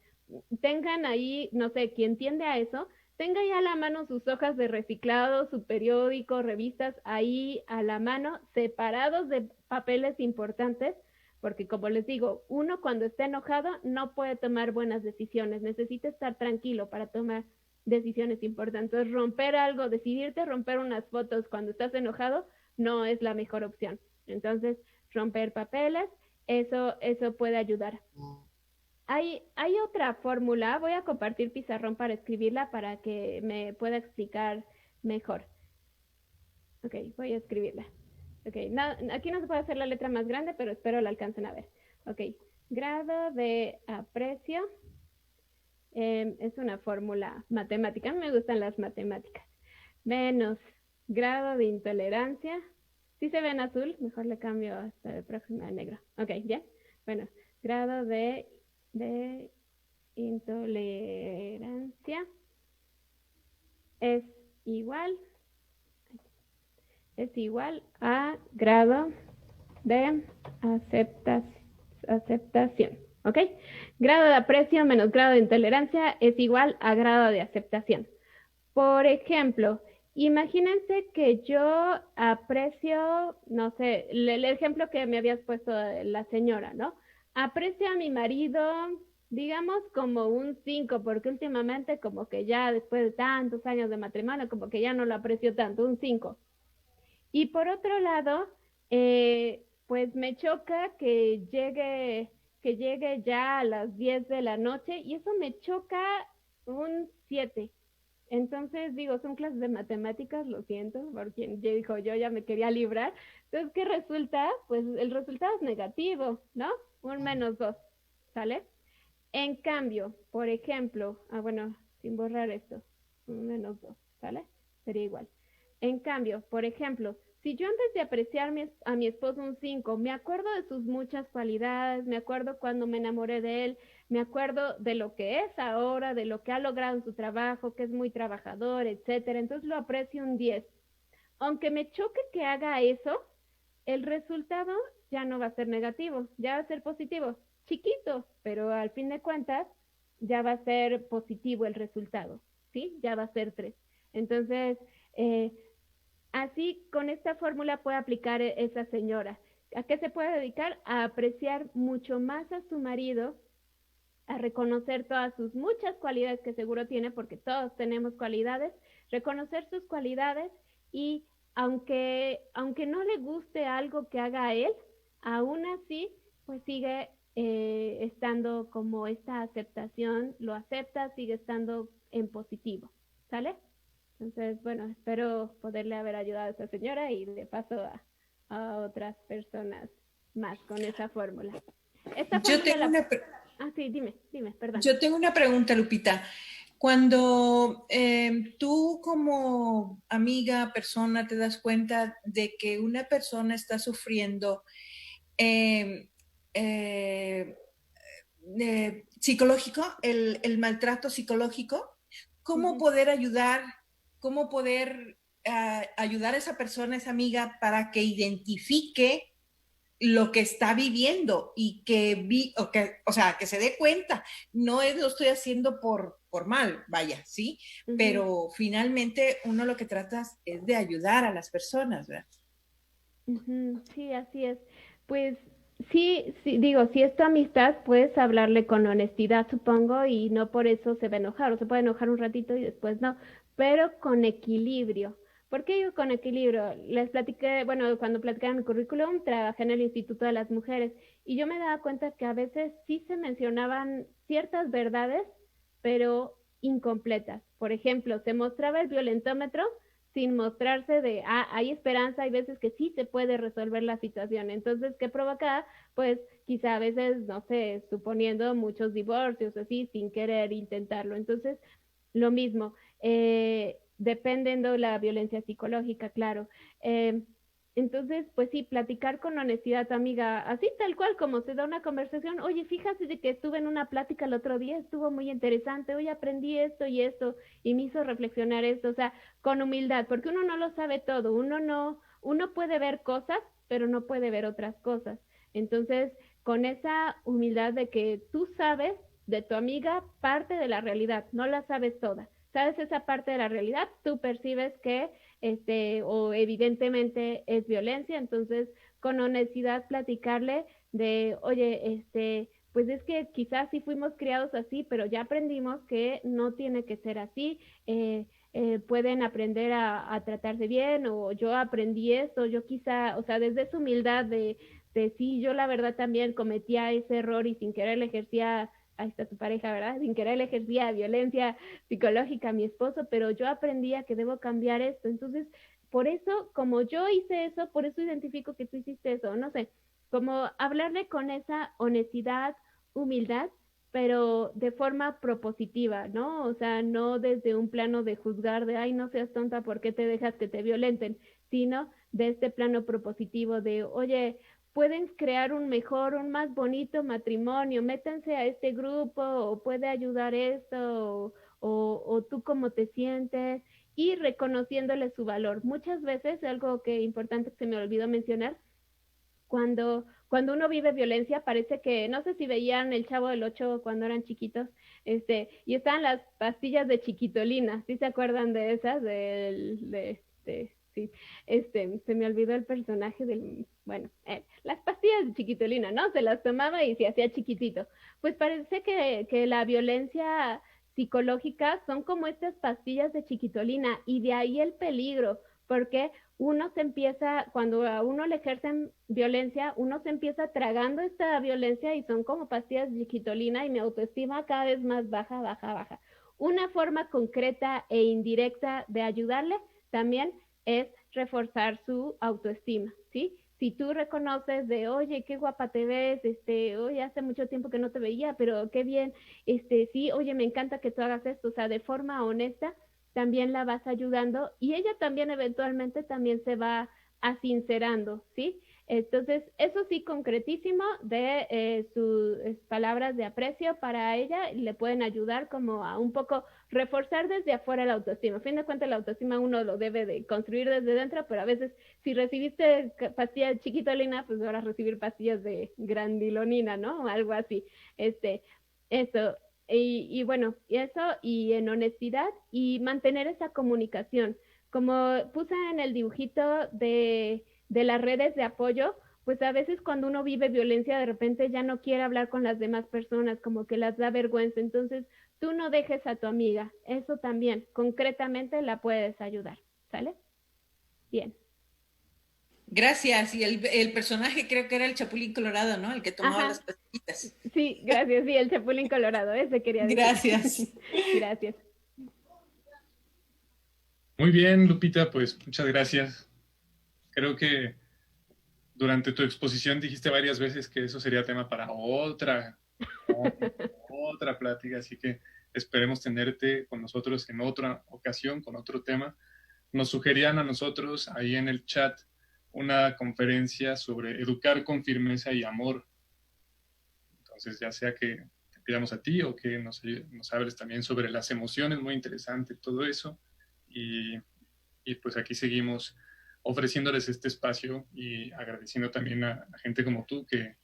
Tengan ahí, no sé, quien tiende a eso, tenga ya a la mano sus hojas de reciclado, su periódico, revistas ahí a la mano, separados de papeles importantes, porque como les digo, uno cuando está enojado no puede tomar buenas decisiones, necesita estar tranquilo para tomar decisiones importantes. Romper algo, decidirte romper unas fotos cuando estás enojado no es la mejor opción. Entonces, romper papeles, eso puede ayudar. Hay otra fórmula, voy a compartir pizarrón para escribirla para que me pueda explicar mejor. Ok, voy a escribirla. Ok, no, aquí no se puede hacer la letra más grande, pero espero la alcancen a ver. Ok, grado de aprecio es una fórmula matemática. A mí me gustan las matemáticas. Menos grado de intolerancia. Si se ve en azul, mejor le cambio hasta el próximo a negro. Ok, ¿ya? Bueno, grado de intolerancia es igual, es igual a grado de aceptación. ¿Ok? Grado de aprecio menos grado de intolerancia es igual a grado de aceptación. Por ejemplo, imagínense que yo aprecio, no sé, el ejemplo que me habías puesto la señora, ¿no? Aprecio a mi marido, digamos, como un 5, porque últimamente como que ya después de tantos años de matrimonio, como que ya no lo aprecio tanto, un 5. Y por otro lado, pues me choca que llegue ya a las 10 de la noche y eso me choca un 7. Entonces, digo, son clases de matemáticas, lo siento, por quien ya dijo yo ya me quería librar. Entonces, ¿qué resulta? Pues el resultado es negativo, ¿no? Un -2, ¿sale? En cambio, por ejemplo, bueno, sin borrar esto, un -2, ¿sale? Sería igual. En cambio, por ejemplo, si yo antes de apreciar a mi esposo un 5, me acuerdo de sus muchas cualidades, me acuerdo cuando me enamoré de él, me acuerdo de lo que es ahora, de lo que ha logrado en su trabajo, que es muy trabajador, etcétera, entonces lo aprecio un 10. Aunque me choque que haga eso, el resultado ya no va a ser negativo, ya va a ser positivo, chiquito, pero al fin de cuentas ya va a ser positivo el resultado, ¿sí? Ya va a ser 3. Entonces, eh, así con esta fórmula puede aplicar esa señora. ¿A qué se puede dedicar? A apreciar mucho más a su marido, a reconocer todas sus muchas cualidades que seguro tiene, porque todos tenemos cualidades, reconocer sus cualidades y aunque no le guste algo que haga a él, aún así, pues sigue estando como esta aceptación, lo acepta, sigue estando en positivo, ¿sale? Entonces, bueno, espero poderle haber ayudado a esa señora y de paso a otras personas más con esa fórmula. Esta Yo fórmula tengo una, sí, dime, perdón. yo tengo una pregunta, Lupita. Cuando tú como amiga, persona, te das cuenta de que una persona está sufriendo, eh, eh, psicológico, el maltrato psicológico, cómo poder ayudar, cómo poder ayudar a esa persona, a esa amiga, para que identifique lo que está viviendo y o sea, que se dé cuenta. No es lo estoy haciendo por mal, vaya, ¿sí? Pero finalmente uno lo que trata es de ayudar a las personas, ¿verdad? Sí, así es. Pues sí, sí, digo, si es tu amistad, puedes hablarle con honestidad, supongo, y no por eso se va a enojar, o se puede enojar un ratito y después no, pero con equilibrio. ¿Por qué digo con equilibrio? Les platiqué, bueno, cuando platicaba mi currículum, trabajé en el Instituto de las Mujeres y yo me daba cuenta que a veces sí se mencionaban ciertas verdades, pero incompletas. Por ejemplo, se mostraba el violentómetro sin mostrarse de, hay esperanza, hay veces que sí se puede resolver la situación. Entonces, ¿qué provoca? Pues quizá a veces, no sé, suponiendo muchos divorcios, así, sin querer intentarlo. Entonces, lo mismo, dependiendo de la violencia psicológica, claro. Entonces, pues sí, platicar con honestidad, amiga, así tal cual como se da una conversación. Oye, fíjate de que estuve en una plática el otro día, estuvo muy interesante, hoy aprendí esto y me hizo reflexionar esto, o sea, con humildad, porque uno no lo sabe todo, uno puede ver cosas, pero no puede ver otras cosas. Entonces, con esa humildad de que tú sabes de tu amiga parte de la realidad, no la sabes toda. Sabes esa parte de la realidad, tú percibes que o evidentemente es violencia, entonces con honestidad platicarle de, oye, pues es que quizás sí fuimos criados así, pero ya aprendimos que no tiene que ser así, pueden aprender a tratarse bien, o yo aprendí esto, yo quizá, o sea, desde esa humildad de sí, yo la verdad también cometía ese error y sin querer le ejercía, ahí está tu pareja, ¿verdad? Sin querer le ejercía violencia psicológica a mi esposo, pero yo aprendía que debo cambiar esto. Entonces, por eso, como yo hice eso, por eso identifico que tú hiciste eso, no sé, como hablarle con esa honestidad, humildad, pero de forma propositiva, ¿no? O sea, no desde un plano de juzgar, de, ay, no seas tonta, ¿por qué te dejas que te violenten? Sino de este plano propositivo de, oye, pueden crear un mejor, un más bonito matrimonio, métanse a este grupo, o puede ayudar esto, o tú cómo te sientes, y reconociéndole su valor. Muchas veces, algo que importante que se me olvidó mencionar, cuando uno vive violencia, parece que, no sé si veían El Chavo del Ocho cuando eran chiquitos, y estaban las pastillas de chiquitolina, ¿sí se acuerdan de esas? Sí, se me olvidó el personaje bueno, las pastillas de chiquitolina, ¿no? Se las tomaba y se hacía chiquitito. Pues parece que la violencia psicológica son como estas pastillas de chiquitolina, y de ahí el peligro, porque uno se empieza, cuando a uno le ejercen violencia, uno se empieza tragando esta violencia y son como pastillas de chiquitolina, y mi autoestima cada vez más baja, baja, baja. Una forma concreta e indirecta de ayudarle también es reforzar su autoestima, ¿sí? Si tú reconoces de, oye, qué guapa te ves, oye, hace mucho tiempo que no te veía, pero qué bien, sí, oye, me encanta que tú hagas esto, o sea, de forma honesta, también la vas ayudando, y ella también eventualmente también se va asincerando, ¿sí? Entonces, eso sí, concretísimo de sus palabras de aprecio para ella, le pueden ayudar como a un poco reforzar desde afuera la autoestima. A fin de cuentas, la autoestima uno lo debe de construir desde dentro, pero a veces si recibiste pastillas de chiquitolina, pues ahora recibir pastillas de grandilonina, ¿no? O algo así. Eso, y bueno, eso, y en honestidad y mantener esa comunicación. Como puse en el dibujito de las redes de apoyo, pues a veces cuando uno vive violencia, de repente ya no quiere hablar con las demás personas, como que las da vergüenza. Entonces, tú no dejes a tu amiga. Eso también, concretamente, la puedes ayudar. ¿Sale? Bien. Gracias. Y el personaje creo que era el Chapulín Colorado, ¿no? El que tomaba las Ajá. pastillitas. Sí, gracias. Sí, el Chapulín Colorado, ese quería decir. Gracias. Gracias. Muy bien, Lupita, pues muchas gracias. Creo que durante tu exposición dijiste varias veces que eso sería tema para otra plática, así que esperemos tenerte con nosotros en otra ocasión, con otro tema. Nos sugerían a nosotros ahí en el chat una conferencia sobre educar con firmeza y amor. Entonces, ya sea que te pidamos a ti o que nos hables también sobre las emociones, muy interesante todo eso. Y pues aquí seguimos ofreciéndoles este espacio y agradeciendo también a gente como tú que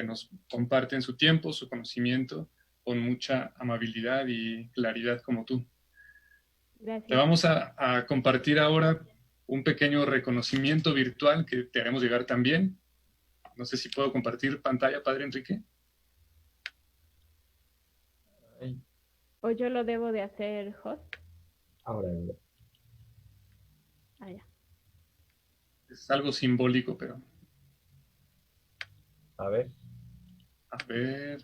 nos comparten su tiempo, su conocimiento con mucha amabilidad y claridad como tú. Te Gracias. vamos a compartir ahora un pequeño reconocimiento virtual que te haremos llegar también. No sé si puedo compartir pantalla, Padre Enrique. ¿O yo lo debo de hacer host? Ahora, Ah, ya. Es algo simbólico, pero a ver. a ver.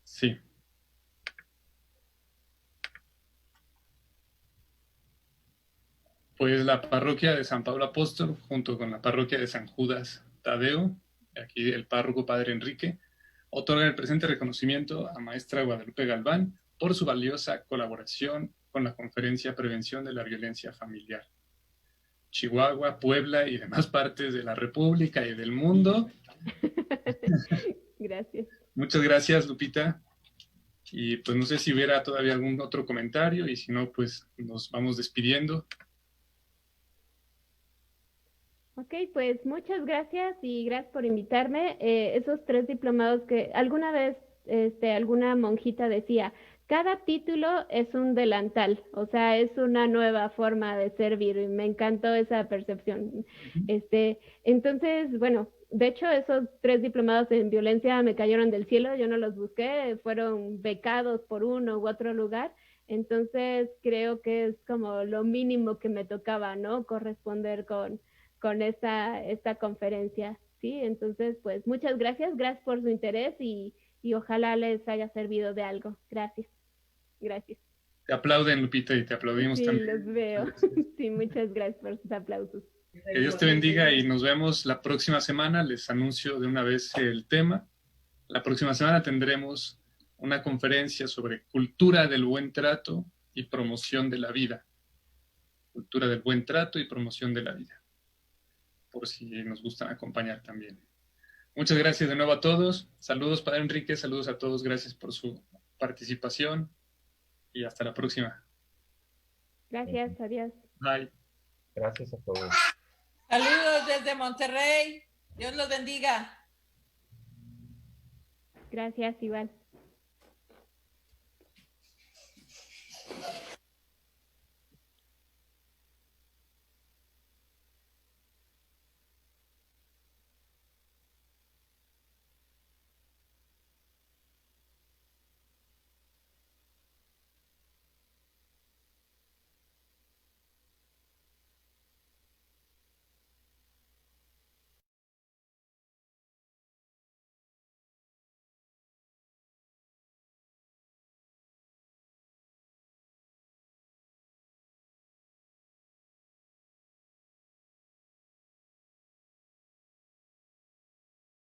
Sí. Pues la parroquia de San Pablo Apóstol, junto con la parroquia de San Judas Tadeo, aquí el párroco Padre Enrique, otorga el presente reconocimiento a Maestra Guadalupe Galván por su valiosa colaboración con la Conferencia Prevención de la Violencia Familiar. Chihuahua, Puebla y demás partes de la República y del mundo. Gracias. Muchas gracias, Lupita. Y pues no sé si hubiera todavía algún otro comentario y si no, pues nos vamos despidiendo. Ok, pues muchas gracias y gracias por invitarme. Esos 3 diplomados que alguna vez alguna monjita decía, cada título es un delantal, o sea, es una nueva forma de servir y me encantó esa percepción. Entonces, bueno, de hecho esos 3 diplomados en violencia me cayeron del cielo, yo no los busqué, fueron becados por uno u otro lugar. Entonces creo que es como lo mínimo que me tocaba, ¿no? Corresponder con esta conferencia, ¿sí? Entonces, pues muchas gracias por su interés y ojalá les haya servido de algo. Gracias. Te aplauden, Lupita, y te aplaudimos Sí, también. los veo. Sí, muchas gracias por sus aplausos. Que Dios te bendiga y nos vemos la próxima semana. Les anuncio de una vez el tema. La próxima semana tendremos una conferencia sobre cultura del buen trato y promoción de la vida. Cultura del buen trato y promoción de la vida. Por si nos gustan acompañar también. Muchas gracias de nuevo a todos. Saludos, Padre Enrique. Saludos a todos. Gracias por su participación. Y hasta la próxima. Gracias, adiós. Bye. Gracias a todos. Saludos desde Monterrey. Dios los bendiga. Gracias, Iván.